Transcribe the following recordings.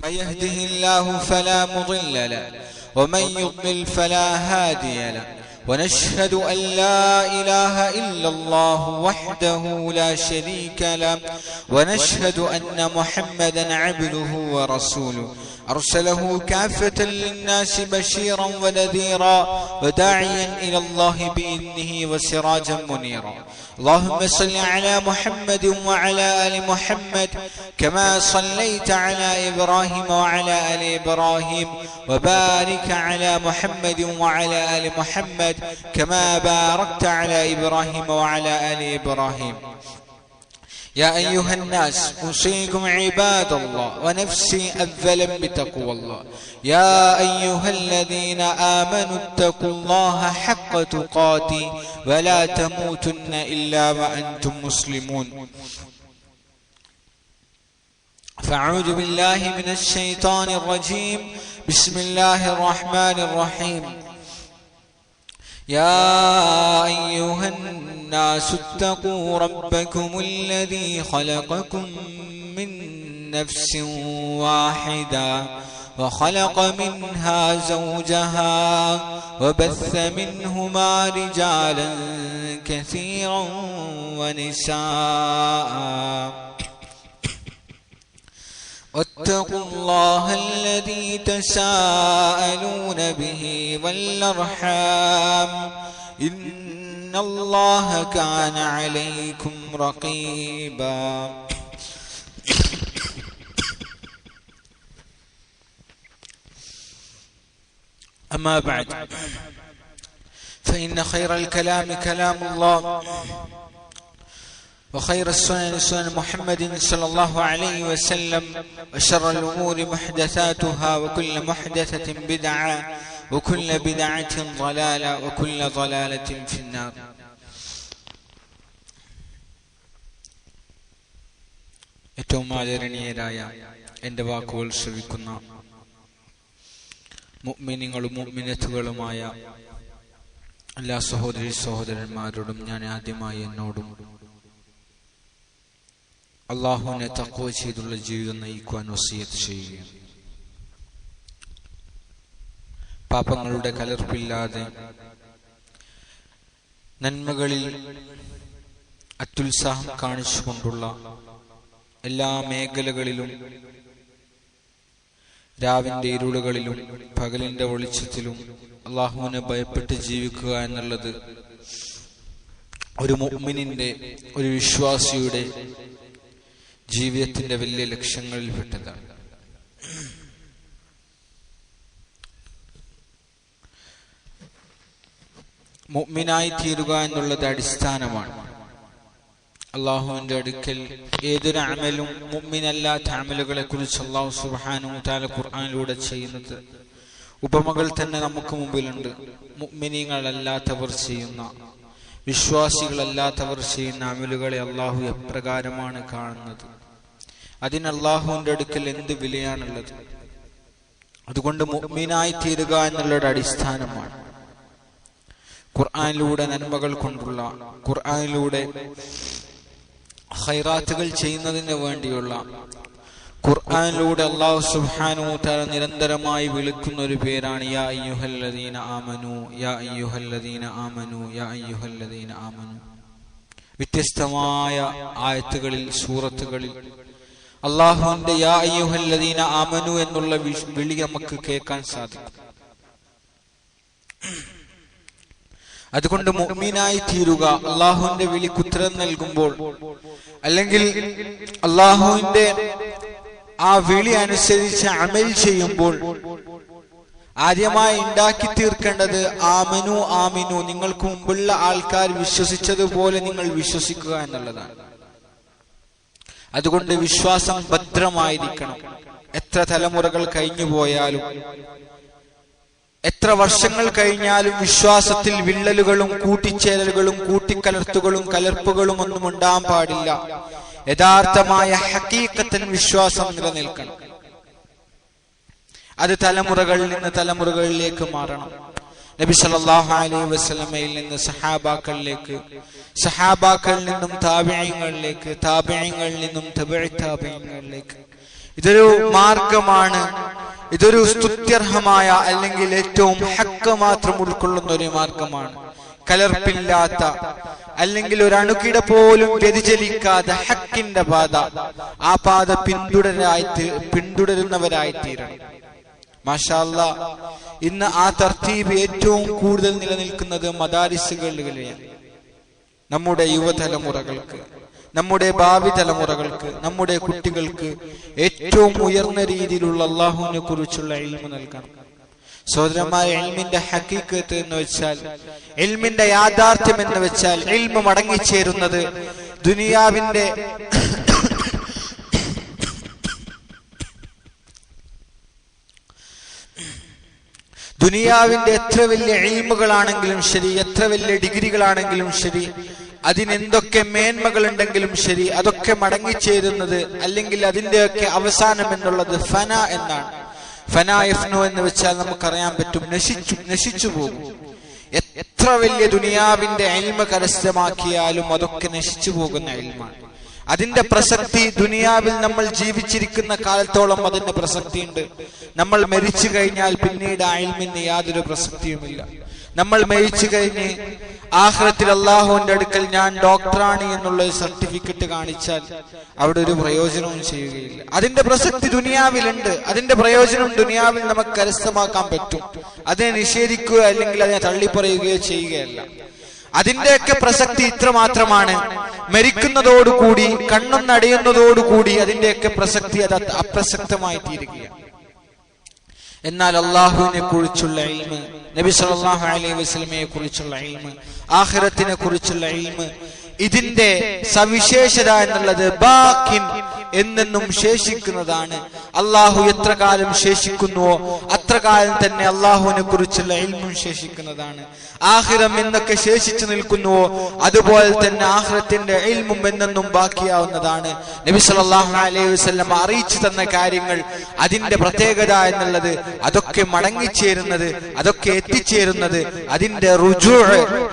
من يهده الله فلا مضل له ومن يضلل فلا هادي له ونشهد أن لا إله إلا الله وحده لا شريك له ونشهد أن محمدا عبده ورسوله أرسله كافة للناس بشيرا ونذيرا وداعيا إلى الله بإذنه وسراجا منيرا اللهم صل على محمد وعلى آل محمد كما صليت على إبراهيم وعلى آل إبراهيم وبارك على محمد وعلى آل محمد كما باركت على إبراهيم وعلى آل إبراهيم يا أيها الناس أوصيكم عباد الله ونفسي أولا بتقوى الله يا أيها الذين آمنوا اتقوا الله حق تقاته ولا تموتن إلا وأنتم مسلمون فأعوذ بالله من الشيطان الرجيم بسم الله الرحمن الرحيم يا أيها الناس اتقوا ربكم الذي خلقكم من نفس واحدة وخلق منها زوجها وبث منهما رجالا كثيرا ونساء واتقوا الله الذي تساءلون به والأرحام إن الله كان عليكم رقيبا أما بعد فإن خير الكلام كلام الله وخير السنن سنن محمد صلى الله عليه وسلم وشر الأمور محدثاتها وكل محدثة بدعة وكل بدعة ضلالة وكل ضلالة في النار. ഏറ്റവും ആദരണീയരായ എൻ്റെ വാക്കുകൾ ശ്രവിക്കുന്ന മുഅ്മിനീങ്ങളും മുഅ്മിനത്തുകളുമായ എല്ലാ സഹോദരി സഹോദരന്മാരോടും ഞാൻ ആദ്യമായി എന്നോടും അല്ലാഹുവിനെ തഖ്വ ചെയ്തുള്ള ജീവിതം നയിക്കുവാൻ വസിയത്ത് ചെയ്യുകയാണ്. പാപങ്ങളുടെ കലർപ്പില്ലാതെ നന്മകളിൽ അത്യുത്സാഹം കാണിച്ചുകൊണ്ടുള്ള എല്ലാ മേഖലകളിലും രാവിന്റെ ഇരുളുകളിലും പകലിന്റെ വെളിച്ചത്തിലും അല്ലാഹുവിനെ ഭയപ്പെട്ട് ജീവിക്കുക എന്നുള്ളത് ഒരു മുഅ്മിനിന്റെ, ഒരു വിശ്വാസിയുടെ ജീവിതത്തിന്റെ വലിയ ലക്ഷ്യങ്ങളിൽപ്പെട്ടതാണ്. മുഅ്മിനായി തീരുക എന്നുള്ളത് അടിസ്ഥാനമാണ്. അല്ലാഹുവിന്റെ അടുക്കൽ ഏതൊരു അമലും മുഅ്മിനല്ലാത്ത അമലുകളെ കുറിച്ച് അല്ലാഹു സുബ്ഹാനഹു വ തആല ഖുർആനിലൂടെ ചെയ്യുന്നത് ഉപമകൾ തന്നെ നമുക്ക് മുമ്പിലുണ്ട്. മുഅ്മിനീങ്ങളല്ലാത്തവർ ചെയ്യുന്ന, വിശ്വാസികളല്ലാത്തവർ ചെയ്യുന്ന അമലുകളെ അല്ലാഹു എപ്രകാരമാണ് കാണുന്നത്, അതിന് അല്ലാഹുവിന്റെ അടുക്കൽ എന്ത് വിലയാണുള്ളത്. അതുകൊണ്ട് മുഅ്മിനായി തീരുക എന്നുള്ളത് അടിസ്ഥാനമാണ്. ഖുർആനിലൂടെ നന്മകൾ കൊണ്ടുള്ള, ഖുർആനിലൂടെ ഖൈറാത്തുകൾ ചെയ്യുന്നതിന് വേണ്ടിയുള്ള, ഖുർആനിലൂടെ അല്ലാഹു സുബ്ഹാനഹു വ തആല നിരന്തരമായി വിളിക്കുന്ന ഒരു പേരാണ് യാ അയ്യുഹല്ലദീന ആമനു, യാ അയ്യുഹല്ലദീന ആമനു, യാ അയ്യുഹല്ലദീന ആമനു. വ്യത്യസ്തമായ ആയത്തുകളിൽ, സൂറത്തുകളിൽ അല്ലാഹുവിന്റെ യാ അയ്യുഹല്ലദീന ആമനു എന്നുള്ള വിളി നമുക്ക് കേൾക്കാൻ സാധിക്കും. അതുകൊണ്ട് മുഅ്മിനായി തീരുക, അല്ലാഹുവിന്റെ വിളിക്ക് ഉത്തരം നൽകുമ്പോൾ, അല്ലെങ്കിൽ അല്ലാഹുവിന്റെ ആ വിളി അനുസരിച്ച് അമൽ ചെയ്യുമ്പോൾ ആദ്യമായി ഉണ്ടാക്കി തീർക്കേണ്ടത് ആമനു ആമിനു, നിങ്ങൾക്ക് മുമ്പുള്ള ആൾക്കാർ വിശ്വസിച്ചതുപോലെ നിങ്ങൾ വിശ്വസിക്കുക എന്നുള്ളതാണ്. അതുകൊണ്ട് വിശ്വാസം ഭദ്രമായിരിക്കണം. എത്ര തലമുറകൾ കഴിഞ്ഞു പോയാലും, എത്ര വർഷങ്ങൾ കഴിഞ്ഞാലും വിശ്വാസത്തിൽ വിള്ളലുകളും കൂട്ടിച്ചേരലുകളും കൂട്ടിക്കലർത്തുകളും കലർപ്പുകളും ഒന്നും ഉണ്ടാകാൻ പാടില്ല. യഥാർത്ഥമായ ഹഖീഖത്തൻ വിശ്വാസം നിലനിൽക്കണം. അത് തലമുറകളിൽ നിന്ന് തലമുറകളിലേക്ക് മാറണം. നബി സല്ലല്ലാഹു അലൈഹി വസല്ലമയിൽ നിന്ന് സഹാബാക്കളിലേക്ക്, സഹാബാക്കളിൽ നിന്നും താബിഈങ്ങളിലേക്ക്, താബിഈങ്ങളിൽ നിന്നും തബഇ താബിഈങ്ങളിലേക്ക്, ഇതൊരു മാർഗമാണ്. ഇതൊരു സ്തുത്യർഹമായ അല്ലെങ്കിൽ ഏറ്റവും ഹക്ക് മാത്രം ഉൾക്കൊള്ളുന്ന ഒരു മാർഗമാണ്. കലർപ്പില്ലാത്ത അല്ലെങ്കിൽ ഒരു അണുകിട പോലും വ്യതിചലിക്കാതെ ഹക്കിന്റെ പാത, ആ പാത പിന്തുടരുന്നവരായിത്തീരണം. മാഷാ അല്ലാഹ്, ഇന്ന് ആ തർത്തീബ് ഏറ്റവും കൂടുതൽ നിലനിൽക്കുന്നത് മദാരിസുകളിലാണ്. നമ്മുടെ യുവതലമുറകൾക്ക്, നമ്മുടെ ഭാവി തലമുറകൾക്ക്, നമ്മുടെ കുട്ടികൾക്ക് ഏറ്റവും ഉയർന്ന രീതിയിലുള്ള അല്ലാഹുവിനെ കുറിച്ചുള്ള ഇൽമു നൽകണം. സഹോദരന്മാരെ, ഇൽമിന്റെ ഹഖീഖത്ത് എന്ന് വെച്ചാൽ, ഇൽമിന്റെ യാഥാർത്ഥ്യം എന്ന് വെച്ചാൽ, ഇൽമു മടങ്ങിച്ചേരുന്നത് ദുനിയാവിന്റെ എത്ര വലിയ ഇൽമുകളാണെങ്കിലും ശരി, എത്ര വലിയ ഡിഗ്രികളാണെങ്കിലും ശരി, അതിനെന്തൊക്കെ മേന്മകൾ ഉണ്ടെങ്കിലും ശരി, അതൊക്കെ മടങ്ങിച്ചേരുന്നത് അല്ലെങ്കിൽ അതിന്റെയൊക്കെ അവസാനം എന്നുള്ളത് ഫന എന്നാണ്. ഫന യഫ്നു എന്ന് വെച്ചാൽ നമുക്കറിയാൻ പറ്റും, നശിച്ചു പോകും. എത്ര വലിയ ദുനിയാവിന്റെ ഇൽമ കരസ്ഥമാക്കിയാലും അതൊക്കെ നശിച്ചു പോകുന്ന ഇൽമാണ്. അതിന്റെ പ്രസക്തി ദുനിയാവിൽ നമ്മൾ ജീവിച്ചിരിക്കുന്ന കാലത്തോളം അതിന്റെ പ്രസക്തിയുണ്ട്. നമ്മൾ മരിച്ചു കഴിഞ്ഞാൽ പിന്നീട് ആ ഇൽമിന് യാതൊരു പ്രസക്തിയുമില്ല. നമ്മൾ മരിച്ചു കഴിഞ്ഞ് ആഖിറത്തിൽ അല്ലാഹുവിന്റെ അടുക്കൽ ഞാൻ ഡോക്ടറാണ് എന്നുള്ള സർട്ടിഫിക്കറ്റ് കാണിച്ചാൽ അവിടെ ഒരു പ്രയോജനവും ചെയ്യുകയില്ല. അതിന്റെ പ്രസക്തി ദുനിയാവിലുണ്ട്, അതിന്റെ പ്രയോജനം ദുനിയാവിൽ നമുക്ക് കരസ്ഥമാക്കാൻ പറ്റും. അതിനെ നിഷേധിക്കുക അല്ലെങ്കിൽ അതിനെ തള്ളിപ്പറയുകയോ ചെയ്യുകയല്ല. അതിന്റെയൊക്കെ പ്രസക്തി ഇത്ര മാത്രമാണ്, മരിക്കുന്നതോടുകൂടി, കണ്ണൊന്നടയുന്നതോടുകൂടി അതിന്റെയൊക്കെ പ്രസക്തി അത് അപ്രസക്തമായി തീരുകയാണ്. എന്നാൽ അല്ലാഹുവിനെ കുറിച്ചുള്ള ഇൽമ്, നബി സല്ലല്ലാഹു അലൈഹി വസല്ലമയെ കുറിച്ചുള്ള ഇൽമ്, ആഖിറത്തിനെ കുറിച്ചുള്ള ഇൽമ്, ഇതിന്റെ സവിശേഷത എന്നുള്ളത് ബാക്കിൻ എന്നെന്നും ശേഷിക്കുന്നതാണ്. അല്ലാഹു എത്ര കാലം ശേഷിക്കുന്നുവോ അത്ര കാലം തന്നെ അല്ലാഹുവിനെ കുറിച്ചുള്ള ഇൽമും ശേഷിക്കുന്നതാണ്. ആഖിറം എന്നൊക്കെ ശേഷിച്ചു നിൽക്കുന്നുവോ അതുപോലെ തന്നെ ആഖിറത്തിന്റെ ഇൽമും എന്നെന്നും ബാക്കിയാവുന്നതാണ്. നബി സല്ലല്ലാഹു അലൈഹി വസല്ലം അറിയിച്ചു തന്ന കാര്യങ്ങൾ, അതിന്റെ പ്രത്യേകത എന്നുള്ളത്, അതൊക്കെ മടങ്ങിച്ചേരുന്നത്, അതൊക്കെ എത്തിച്ചേരുന്നത്, അതിന്റെ റുജൂ,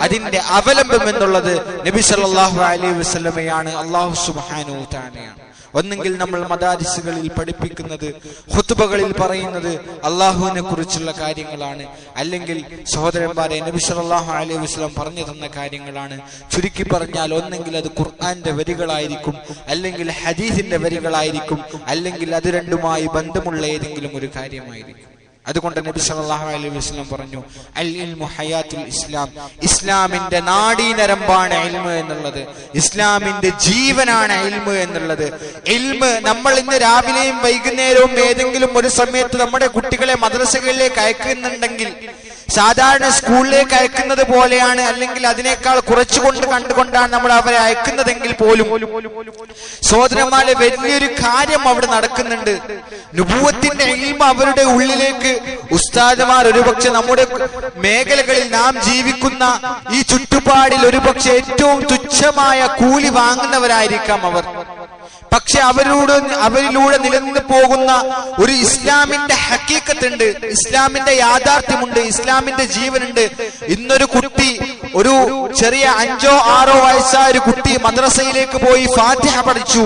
അതിന്റെ അവലംബം എന്നുള്ളത് നബി സല്ലല്ലാഹു അലൈഹി വസല്ലമയാണ്, അല്ലാഹു സുബ്ഹാനഹു വ തആലയാണ്. ഒന്നെങ്കിൽ നമ്മൾ മദാരിസുകളിൽ പഠിപ്പിക്കുന്നത്, ഖുത്ബകളിൽ പറയുന്നത് അല്ലാഹുവിനെ കുറിച്ചുള്ള കാര്യങ്ങളാണ്, അല്ലെങ്കിൽ സഹോദരന്മാരെ നബി സല്ലല്ലാഹു അലൈഹി വസല്ലം പറഞ്ഞു തന്ന കാര്യങ്ങളാണ്. ചുരുക്കി പറഞ്ഞാൽ ഒന്നെങ്കിൽ അത് ഖുർആന്റെ വരികളായിരിക്കും, അല്ലെങ്കിൽ ഹദീസിന്റെ വരികളായിരിക്കും, അല്ലെങ്കിൽ അത് രണ്ടുമായി ബന്ധമുള്ള ഏതെങ്കിലും ഒരു കാര്യമായിരിക്കും. അതുകൊണ്ട് നബി സല്ലല്ലാഹു അലൈഹി വസല്ലം പറഞ്ഞു, അൽ ഇൽമു ഹയാത്തുൽ ഇസ്ലാം, ഇസ്ലാമിന്റെ നാഡീനരമ്പാണ് ഇൽമ് എന്നുള്ളത്, ഇസ്ലാമിന്റെ ജീവനാണ് ഇൽമ് എന്നുള്ളത്. ഇൽമ് നമ്മൾ ഇന്ന് രാവിലെയും വൈകുന്നേരവും ഏതെങ്കിലും ഒരു സമയത്ത് നമ്മുടെ കുട്ടികളെ മദ്രസകളിലേക്ക് അയക്കുന്നുണ്ടെങ്കിൽ സാധാരണ സ്കൂളിലേക്ക് അയക്കുന്നത് പോലെയാണ്, അല്ലെങ്കിൽ അതിനേക്കാൾ കുറച്ചുകൊണ്ട് കണ്ടുകൊണ്ടാണ് നമ്മൾ അവരെ അയക്കുന്നതെങ്കിൽ പോലും സഹോദരന്മാരെ വലിയൊരു കാര്യം അവിടെ നടക്കുന്നുണ്ട്. നുബുവത്തിന്റെ ഇൽമ അവരുടെ ഉള്ളിലേക്ക് ഉസ്താദുമാർ ഒരുപക്ഷെ നമ്മുടെ മേഖലകളിൽ നാം ജീവിക്കുന്ന ഈ ചുറ്റുപാടിൽ ഒരുപക്ഷെ ഏറ്റവും തുച്ഛമായ കൂലി വാങ്ങുന്നവരായിരിക്കാം അവർ. പക്ഷെ അവരിലൂടെ നിലനിന്ന് പോകുന്ന ഒരു ഇസ്ലാമിന്റെ ഹഖീഖത്തുണ്ട്, ഇസ്ലാമിന്റെ യാഥാർത്ഥ്യമുണ്ട്, ഇസ്ലാമിന്റെ ജീവനുണ്ട്. ഇന്നൊരു കുട്ടി, ഒരു ചെറിയ 5 or 6 വയസ്സായ ഒരു കുട്ടി മദ്രസയിലേക്ക് പോയി ഫാത്തിഹ പഠിച്ചു,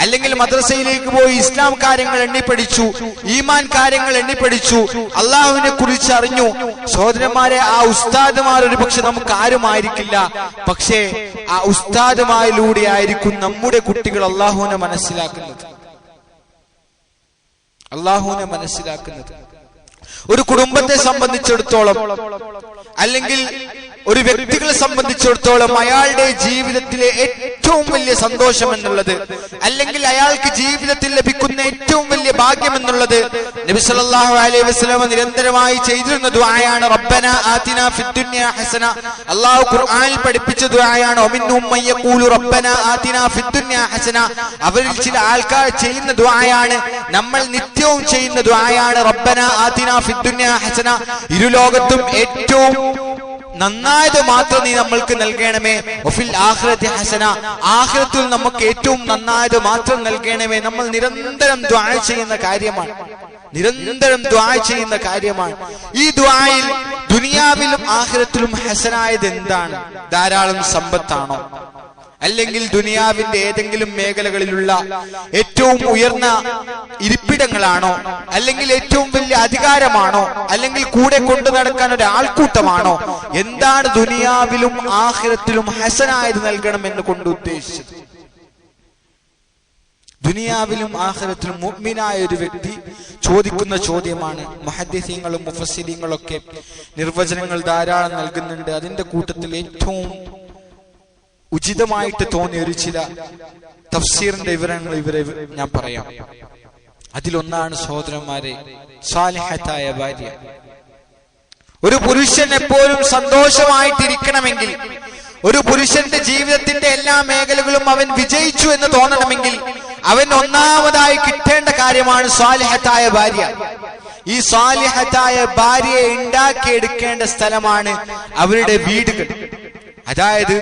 അല്ലെങ്കിൽ മദ്രസയിലേക്ക് പോയി ഇസ്ലാം കാര്യങ്ങൾ എണ്ണിപ്പടിച്ചു, ഈമാൻ കാര്യങ്ങൾ എണ്ണിപ്പടിച്ചു, അള്ളാഹുവിനെ കുറിച്ച് അറിഞ്ഞു. സഹോദരന്മാരെ, ആ ഉസ്താദുമാർ ഒരു പക്ഷെ നമുക്ക് ആരുമായിരിക്കില്ല, പക്ഷേ ആ ഉസ്താദുമാരിലൂടെ ആയിരിക്കും നമ്മുടെ കുട്ടികൾ അള്ളാഹുവിനെ മനസ്സിലാക്കുന്നത്. ഒരു കുടുംബത്തെ സംബന്ധിച്ചിടത്തോളം, അല്ലെങ്കിൽ ഒരു വ്യക്തികളെ സംബന്ധിച്ചിടത്തോളം, അയാളുടെ ജീവിതത്തിലെ ഏറ്റവും വലിയ സന്തോഷം എന്നുള്ളത്, അല്ലെങ്കിൽ അയാൾക്ക് ജീവിതത്തിൽ ലഭിക്കുന്ന ഏറ്റവും വലിയ ഭാഗ്യം എന്നുള്ളത് നബി സല്ലല്ലാഹു അലൈഹി വസല്ലം നിരന്തരമായി ചെയ്തിരുന്ന ദുആയാണ് റബ്ബനാ ആതിനാ ഫിദ്ദുനിയ ഹസന. അല്ലാഹു ഖുർആനിൽ പഠിപ്പിച്ച ദുആയാണ് വമിൻഹും മൻ യഖൂലു റബ്ബനാ ആതിനാ ഫിദ്ദുനിയ ഹസന. അവരിൽ ചില ആൾക്കാർ ചെയ്യുന്ന ദുആയാണ്, നമ്മൾ നിത്യവും ചെയ്യുന്ന ദുആയാണ് റബ്ബനാ ആതിനാ ഫിദ്ദുനിയ ഹസന. ഇരുലോകത്തും ഏറ്റവും നന്നായത് മാത്രം നീ നമ്മൾക്ക് നൽകണമേ, വഫിൽ ആഖിറതി ഹസന, ആഖിറത്തിൽ നമുക്ക് ഏറ്റവും നന്നായത് മാത്രം നൽകണമേ. നമ്മൾ നിരന്തരം ദുആ ചെയ്യുന്ന കാര്യമാണ്. ഈ ദുആയിൽ ദുനിയാവിലും ആഖിറത്തിലും ഹസനായത് എന്താണ്? ധാരാളം സമ്പത്താണോ? അല്ലെങ്കിൽ ദുനിയാവിന്റെ ഏതെങ്കിലും മേഖലകളിലുള്ള ഏറ്റവും ഉയർന്ന ഇരിപ്പിടങ്ങളാണോ, അല്ലെങ്കിൽ ഏറ്റവും വലിയ അധികാരമാണോ, അല്ലെങ്കിൽ കൂടെ കൊണ്ടു നടക്കാൻ ഒരു ആൾക്കൂട്ടമാണോ? എന്താണ് ദുനിയാവിലും ആഖിറത്തിലും ഹസനായത് നൽകണം എന്ന് കൊണ്ട് ഉദ്ദേശിച്ചത്? ദുനിയാവിലും ആഖിറത്തിലും മുഅ്മിനായ ഒരു വ്യക്തി ചോദിക്കുന്ന ചോദ്യമാണ്. മുഹദ്ദിസീങ്ങളും മുഫസ്സിരീങ്ങളും ഒക്കെ നിർവചനങ്ങൾ ധാരാളം നൽകുന്നുണ്ട്. അതിന്റെ കൂട്ടത്തിൽ ഏറ്റവും ഉചിതമായിട്ട് തോന്നിയ ഒരു ചില തഫ്സീറിന്റെ വിവരങ്ങൾ ഞാൻ പറയാം. അതിലൊന്നാണ് സഹോദരന്മാരെ, സാലിഹത്തായ ഭാര്യ. ഒരു പുരുഷൻ എപ്പോഴും സന്തോഷമായിട്ടിരിക്കണമെങ്കിൽ, ഒരു പുരുഷന്റെ ജീവിതത്തിന്റെ എല്ലാ മേഖലകളും അവൻ വിജയിച്ചു എന്ന് തോന്നണമെങ്കിൽ അവൻ ഒന്നാമതായി കിട്ടേണ്ട കാര്യമാണ് സാലിഹത്തായ ഭാര്യ. ഈ സാലിഹത്തായ ഭാര്യയെ ഉണ്ടാക്കിയെടുക്കേണ്ട സ്ഥലമാണ് അവരുടെ വീടുകൾ. അതായത്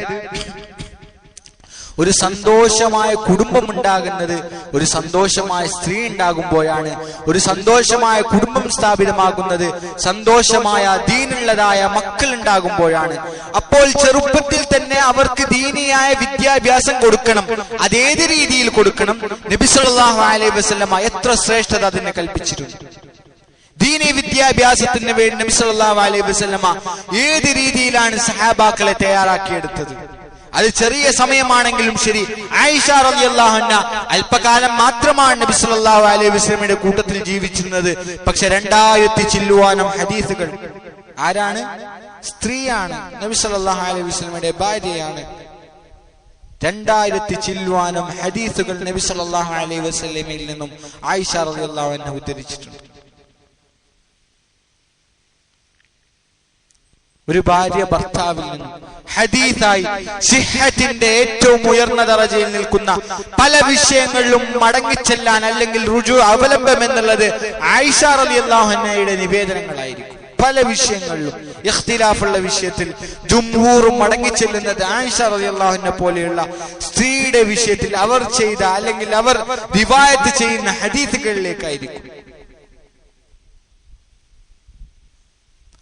ഒരു സന്തോഷമായ കുടുംബം ഉണ്ടാകുന്നത് ഒരു സന്തോഷമായ സ്ത്രീ ഉണ്ടാകുമ്പോഴാണ്. ഒരു സന്തോഷമായ കുടുംബം സ്ഥാപിതമാകുന്നത് സന്തോഷമായ ദീനുള്ളതായ മക്കൾ ഉണ്ടാകുമ്പോഴാണ്. അപ്പോൾ ചെറുപ്പത്തിൽ തന്നെ അവർക്ക് ദീനിയായ വിദ്യാഭ്യാസം കൊടുക്കണം. അതേത് രീതിയിൽ കൊടുക്കണം? നബി സല്ലല്ലാഹു അലൈഹി വസല്ലമ എത്ര ശ്രേഷ്ഠത അതിനെ കൽപ്പിച്ചിട്ടുണ്ട്. ദീനി വിദ്യാഭ്യാസത്തിന് വേണ്ടി നബി സല്ലല്ലാഹു അലൈഹി വസല്ലമ ഏത് രീതിയിലാണ് സഹാബാക്കളെ തയ്യാറാക്കിയെടുത്തത്? അത് ചെറിയ സമയമാണെങ്കിലും ശരി. ആയിഷ റളിയല്ലാഹു അൻഹ അല്പകാലം മാത്രമാണ് നബി സല്ലല്ലാഹു അലൈഹി വസല്ലമയുടെ കൂട്ടത്തിൽ ജീവിച്ചിരുന്നത്. പക്ഷെ 2000 ചില്ലുവാനും ഹദീസുകൾ. ആരാണ്? സ്ത്രീയാണ്. നബി സല്ലല്ലാഹു അലൈഹി വസല്ലമയുടെ ഭാര്യയാണ്. 2000 ചില്ലുവാനും ഹദീസുകൾ നബി സല്ലല്ലാഹു അലൈഹി വസല്ലമയിൽ നിന്നും ആയിഷ റളിയല്ലാഹു അൻഹ ഉദ്ധരിച്ചിട്ടുണ്ട്. ഒരു ഭാര്യ ഭർത്താവിൽ നിന്നും ഹദീസായി സിഹ്ഹത്തിന്റെ ഏറ്റവും ഉയർന്ന ദറജയിൽ നിൽക്കുന്ന പല വിഷയങ്ങളിലും മടങ്ങിച്ചെല്ലാൻ, അല്ലെങ്കിൽ റുജു അവലംബം എന്നുള്ളത് ആയിഷ റളിയല്ലാഹു അൻഹയുടെ നിവേദനങ്ങളായിരിക്കും. പല വിഷയങ്ങളിലും ഇഖ്തിലാഫുള്ള വിഷയത്തിൽ ജുംഹൂറും മടങ്ങിച്ചെല്ലുന്നത് ആയിഷ റളിയല്ലാഹു അൻഹ പോലെയുള്ള സ്ത്രീയുടെ വിഷയത്തിൽ അവർ ചെയ്ത, അല്ലെങ്കിൽ അവർ റിവായത്ത് ചെയ്യുന്ന ഹദീസുകളിലേക്കായിരിക്കും.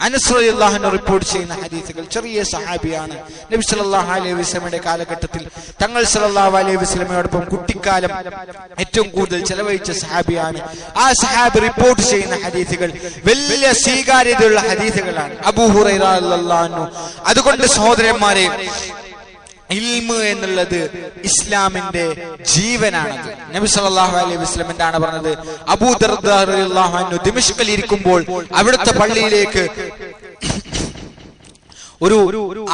അനസ് റളിയല്ലാഹു അൻഹു റിപ്പോർട്ട് ചെയ്യുന്ന ഹദീസുകൾ. ചെറിയ സഹാബിയാണ്. നബി സല്ലല്ലാഹു അലൈഹി വസല്ലമയുടെ കാലഘട്ടത്തിൽ തങ്ങൾ സല്ലല്ലാഹു അലൈഹി വസല്ലമയോടൊപ്പം കുട്ടിക്കാലം ഏറ്റവും കൂടുതൽ ചെലവഴിച്ച സഹാബിയാണ്. ആ സഹാബി റിപ്പോർട്ട് ചെയ്യുന്ന ഹദീസുകൾ വലിയ സ്വീകാര്യതയുള്ള ഹദീസുകളാണ്. അബൂ ഹുറൈറ റളിയല്ലാഹു അൻഹു. അതുകൊണ്ട് സഹോദരന്മാരെ, ഇൽമ് എന്നുള്ളത് ഇസ്ലാമിന്റെ ജീവനാണത്. നബി സല്ലല്ലാഹു അലൈഹി വസല്ലം എന്താണ് പറഞ്ഞത്? അബൂ ദർദാ റളിയല്ലാഹു അൻഹു ദിമഷ്കിൽ ഇരിക്കുമ്പോൾ അവിടുത്തെ പള്ളിയിലേക്ക് ഒരു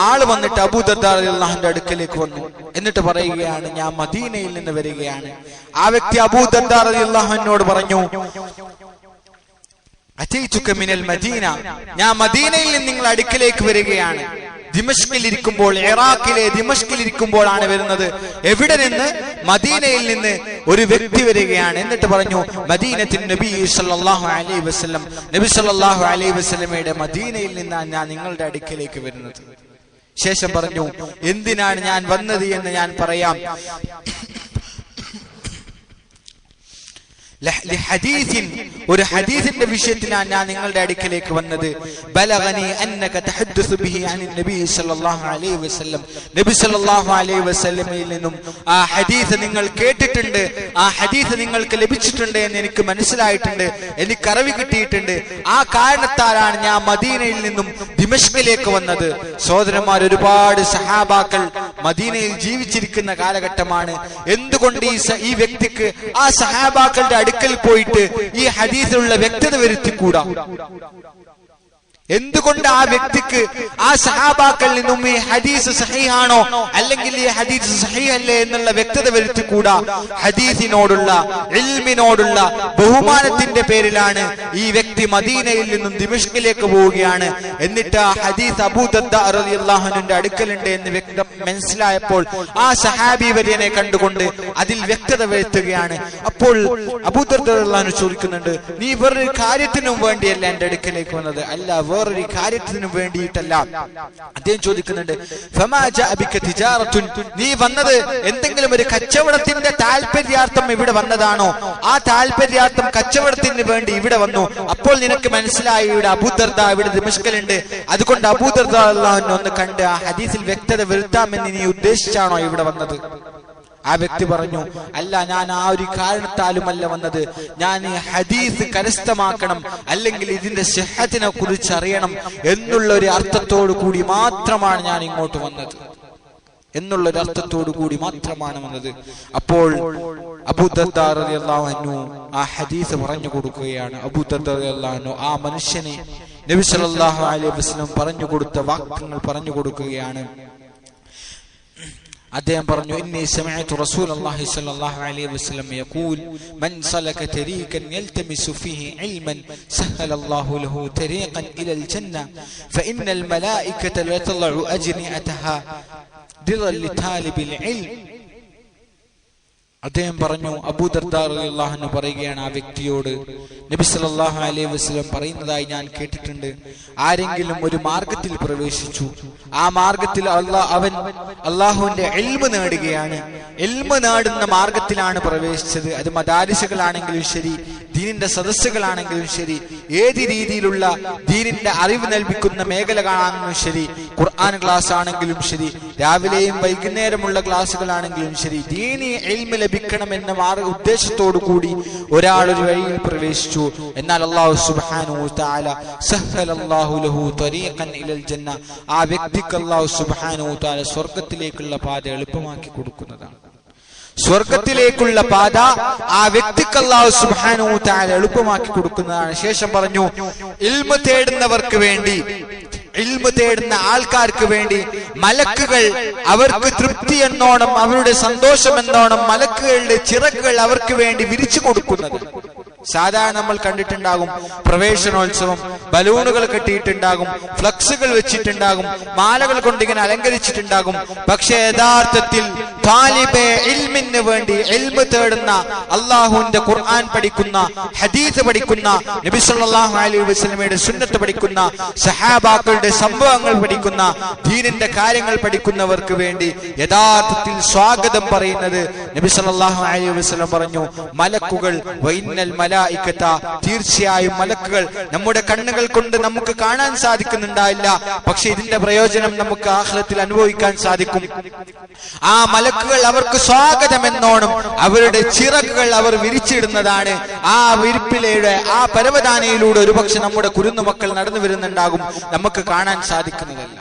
ആള് വന്നിട്ട് അബൂ ദർദാ റളിയല്ലാഹു അൻഹുവിന്റെ അടുക്കലേക്ക് വന്നു. എന്നിട്ട് പറയുകയാണ്, ഞാൻ മദീനയിൽ നിന്ന് വരികയാണ്. ആ വ്യക്തി അബൂ ദർദാ റളിയല്ലാഹു അൻഹുവോട് പറഞ്ഞു, അതൈതുക മിനൽ മദീന, ഞാൻ മദീനയിൽ നിന്ന് നിങ്ങളുടെ അടുക്കലേക്ക് വരികയാണ്. ദിമഷ്കിൽ ഇരിക്കുമ്പോൾ, ഇറാഖിലെ ദിമഷ്കിൽ ഇരിക്കുമ്പോഴാണ് വരുന്നത്. എവിടെ നിന്ന്? മദീനയിൽ നിന്ന് ഒരു വ്യക്തി വരികയാണ്. എന്നിട്ട് പറഞ്ഞു, മദീനത്തിൻ നബി സല്ലല്ലാഹു അലൈഹി വസല്ലം, നബി സല്ലല്ലാഹു അലൈഹി വസല്ലമയുടെ മദീനയിൽ നിന്നാണ് ഞാൻ നിങ്ങളുടെ അടുക്കലേക്ക് വരുന്നത്. ശേഷം പറഞ്ഞു, എന്തിനാണ് ഞാൻ വന്നത് എന്ന് ഞാൻ പറയാം. ഒരു ഹദീസിന്റെ വിഷയത്തിലാണ് ഞാൻ നിങ്ങളുടെ അടുക്കലേക്ക് വന്നത്. ബലഗനി അന്നക തഹദ്ദസു ബിഹി അനിൻ നബി സല്ലല്ലാഹു അലൈഹി വസല്ലം, നബി സല്ലല്ലാഹു അലൈഹി വസല്ലമയിൽ നിന്നും ആ ഹദീസ് നിങ്ങൾ കേട്ടിട്ടുണ്ട്, ആ ഹദീസ് നിങ്ങൾക്ക് ലഭിച്ചിട്ടുണ്ട് എന്ന് എനിക്ക് മനസ്സിലായിട്ടുണ്ട്, എനിക്ക് അറിവ് കിട്ടിയിട്ടുണ്ട്. ആ കാരണത്താലാണ് ഞാൻ മദീനയിൽ നിന്നും ദിമഷ്കിലേക്ക് വന്നത്. സഹോദരന്മാർ, ഒരുപാട് സഹാബാക്കൾ മദീനയിൽ ജീവിച്ചിരിക്കുന്ന കാലഘട്ടമാണ്. എന്തുകൊണ്ട് ഈ വ്യക്തിക്ക് ആ സഹാബാക്കളുടെ അടുക്കൽ പോയിട്ട് ഈ ഹദീസിലുള്ള വ്യക്തത വരുത്തിക്കൂടാ? എന്തുകൊണ്ട് ആ വ്യക്തിക്ക് ആ സഹാബാക്കളിൽ നിന്നും ഈ ഹദീസ് സഹീഹാണോ അല്ലെങ്കിൽ ഈ ഹദീസ് സഹീഹല്ലേ എന്നുള്ള വ്യക്തത വരുത്തിക്കൂടാ? ഹദീസിനോടുള്ള, ഇൽമിനോടുള്ള ബഹുമാനത്തിന്റെ പേരിലാണ് ഈ വ്യക്തി മദീനയിൽ നിന്നും ദിമഷ്കിലേക്ക് പോവുകയാണ്. എന്നിട്ട് ആ ഹദീസ് അബൂ ദർദാ റളിയല്ലാഹു അൻഹുവിന്റെ അടുക്കലുണ്ട് എന്ന് വ്യക്തം മനസ്സിലായപ്പോൾ ആ സഹാബി വര്യനെ കണ്ടുകൊണ്ട് അതിൽ വ്യക്തത വരുത്തുകയാണ്. അപ്പോൾ അബൂ ദർദാ റളിയല്ലാഹു അൻഹു ചോദിക്കുന്നുണ്ട്, നീ വേറൊരു കാര്യത്തിനും വേണ്ടിയല്ല എന്റെ അടുക്കലേക്ക് വന്നത്? അല്ല, വേറൊരു കാര്യത്തിനു വേണ്ടിയിട്ടല്ല. അദ്ദേഹം ചോദിക്കുന്നുണ്ട്, ഫമാ ജാഅ ബിക തിജാറത്തുൻ, നീ വന്നത് എന്തെങ്കിലും ഒരു കച്ചവടത്തിന്റെ താല്പര്യാർത്ഥം ഇവിടെ വന്നതാണോ? ആ താല്പര്യാർത്ഥം കച്ചവടത്തിന് വേണ്ടി ഇവിടെ വന്നു. അപ്പോൾ നിനക്ക് മനസ്സിലായി ഇവിടെ അബൂദർദ ഇവിടെ ദിമഷ്കിലുണ്ട്, അതുകൊണ്ട് അബൂദർദ അള്ളാഹുവിനെ ഒന്ന് കണ്ട് ആ ഹദീസിൽ വ്യക്തത വരുത്താമെന്ന് നീ ഉദ്ദേശിച്ചാണോ ഇവിടെ വന്നത്? ആ വ്യക്തി പറഞ്ഞു, അല്ല, ഞാൻ ആ ഒരു കാരണത്താലുമല്ല വന്നത്. ഞാൻ ഈ ഹദീസ് കരസ്ഥമാക്കണം, അല്ലെങ്കിൽ ഇതിന്റെ സിഹത്തിനെ കുറിച്ച് അറിയണം എന്നുള്ള ഒരു അർത്ഥത്തോടു കൂടി മാത്രമാണ് ഞാൻ ഇങ്ങോട്ട് വന്നത് എന്നുള്ളൊരു അർത്ഥത്തോടു കൂടി മാത്രമാണ് വന്നത്. അപ്പോൾ അബൂദർദ റളിയല്ലാഹു അൻഹു ആ ഹദീസ് പറഞ്ഞു കൊടുക്കുകയാണ്. അബൂദർദ റളിയല്ലാഹു അൻഹു ആ മനുഷ്യനെ നബി സല്ലല്ലാഹു അലൈഹി വസല്ലം പറഞ്ഞു കൊടുത്ത വാക്യങ്ങൾ പറഞ്ഞു കൊടുക്കുകയാണ്. അദ്ദേഹം പറഞ്ഞു, ഇന്നി സമിഅതു റസൂലല്ലാഹി സ്വല്ലല്ലാഹു അലൈഹി വസല്ലം യഖൂൽ മൻ സലക തരീഖൻ യൽതമിസു ഫീഹി ഇൽമൻ സഹലല്ലാഹു ലഹു തരീഖൻ ഇലൽ ജന്ന ഫഇന്നൽ മലായികത ലതളഉ അജ്നിഅതഹാ ദിറൽ ലിതാലിബിൽ ഇൽം. അദ്ദേഹം പറഞ്ഞു, അബൂദർദ റളിയല്ലാഹു അൻഹു പറയുകയാണ് ആ വ്യക്തിയോട്, നബി സല്ലല്ലാഹു അലൈഹി വസല്ലം പറയുന്നതായി ഞാൻ കേട്ടിട്ടുണ്ട്, ആരെങ്കിലും ഒരു മാർഗത്തിൽ പ്രവേശിച്ചു, ആ മാർഗത്തിൽ അവൻ അള്ളാഹുവിന്റെ ഇൽമ് നേടുകയാണ്, ഇൽമ് നേടുന്ന മാർഗത്തിലാണ് പ്രവേശിച്ചത്. അത് മദാരിസുകളാണെങ്കിലും ശരി, ദീനിന്റെ സദസ്സുകളാണെങ്കിലും ശരി, ഏത് രീതിയിലുള്ള ദീനിന്റെ അറിവ് നൽകിക്കുന്ന മേഖലകളാണെങ്കിലും ശരി, ഖുർആൻ ക്ലാസ് ആണെങ്കിലും ശരി, രാവിലെയും വൈകുന്നേരമുള്ള ക്ലാസ്സുകളാണെങ്കിലും ശരി, ദീനി ഇൽമ് ലഭിക്കണം എന്ന ഉദ്ദേശത്തോടു കൂടി ഒരാൾ ഒരു വഴിയിൽ പ്രവേശിച്ചു. എന്നാൽ അല്ലാഹു സുബ്ഹാനഹു വ തആല സഹലല്ലാഹു ലഹു തരീഖൻ ഇലൽ ജന്ന, ആ വ്യക്തിക്ക് അല്ലാഹു സുബ്ഹാനഹു വ തആല സ്വർഗ്ഗത്തിലേക്കുള്ള പാത എളുപ്പമാക്കി കൊടുക്കുന്നതാണ്. സ്വർഗത്തിലേക്കുള്ള പാത ആ വ്യക്തിക്ക് അല്ലാഹു സുബ്ഹാനഹു വ തആല എളുപ്പമാക്കി കൊടുക്കുന്നതാണ്. ശേഷം പറഞ്ഞു, ഇൽമ് തേടുന്നവർക്ക് വേണ്ടി, ഇൽമ് തേടുന്ന ആൾക്കാർക്ക് വേണ്ടി മലക്കുകൾ അവർക്ക് തൃപ്തി എന്നോണം, അവരുടെ സന്തോഷം എന്നോണം മലക്കുകളുടെ ചിറകുകൾ അവർക്ക് വേണ്ടി വിരിച്ചു കൊടുക്കുന്നത്. സാധാരണ നമ്മൾ കണ്ടിട്ടുണ്ടാകും, പ്രവേശനോത്സവം ബലൂണുകൾ കെട്ടിയിട്ടുണ്ടാകും, ഫ്ലക്സുകൾ വെച്ചിട്ടുണ്ടാകും, മാലകൾ കൊണ്ടിങ്ങനെ അലങ്കരിച്ചിട്ടുണ്ടാകും. പക്ഷെ യഥാർത്ഥത്തിൽ താലിബെ ഇൽമിന് വേണ്ടി, ഇൽമ് തേടുന്ന, അള്ളാഹുവിന്റെ ഖുർആൻ പഠിക്കുന്ന, ഹദീസ് പഠിക്കുന്ന, നബി സല്ലല്ലാഹു അലൈഹി വസല്ലമയുടെ സുന്നത്ത് പഠിക്കുന്ന, സഹാബാക്കളുടെ സംഭവങ്ങൾ പഠിക്കുന്ന, ദീനിന്റെ കാര്യങ്ങൾ പഠിക്കുന്നവർക്ക് വേണ്ടി യഥാർത്ഥത്തിൽ സ്വാഗതം പറയുന്നത് നബി സല്ലല്ലാഹു അലൈഹി വസല്ലം പറഞ്ഞു, മലക്കുകൾ വൈന്നൽ മലായികത, തീർച്ചയായും മലക്കുകൾ നമ്മുടെ കണ്ണുകൾ കൊണ്ട് നമുക്ക് കാണാൻ സാധിക്കുന്നുണ്ടാവില്ല, പക്ഷെ ഇതിന്റെ പ്രയോജനം നമുക്ക് ആഖിറത്തിൽ അനുഭവിക്കാൻ സാധിക്കും. ആ മലക്കുകൾ അവർക്ക് സ്വാഗതമെന്നോണം അവരുടെ ചിറകുകൾ അവർ വിരിച്ചിടുന്നതാണ്. ആ വിരിപ്പിലൂടെ, ആ പരവതാനയിലൂടെ ഒരുപക്ഷെ നമ്മുടെ കുരുന്നുമക്കൾ നടന്നു വരുന്നുണ്ടാകും, നമുക്ക് കാണാൻ സാധിക്കുന്നതല്ല.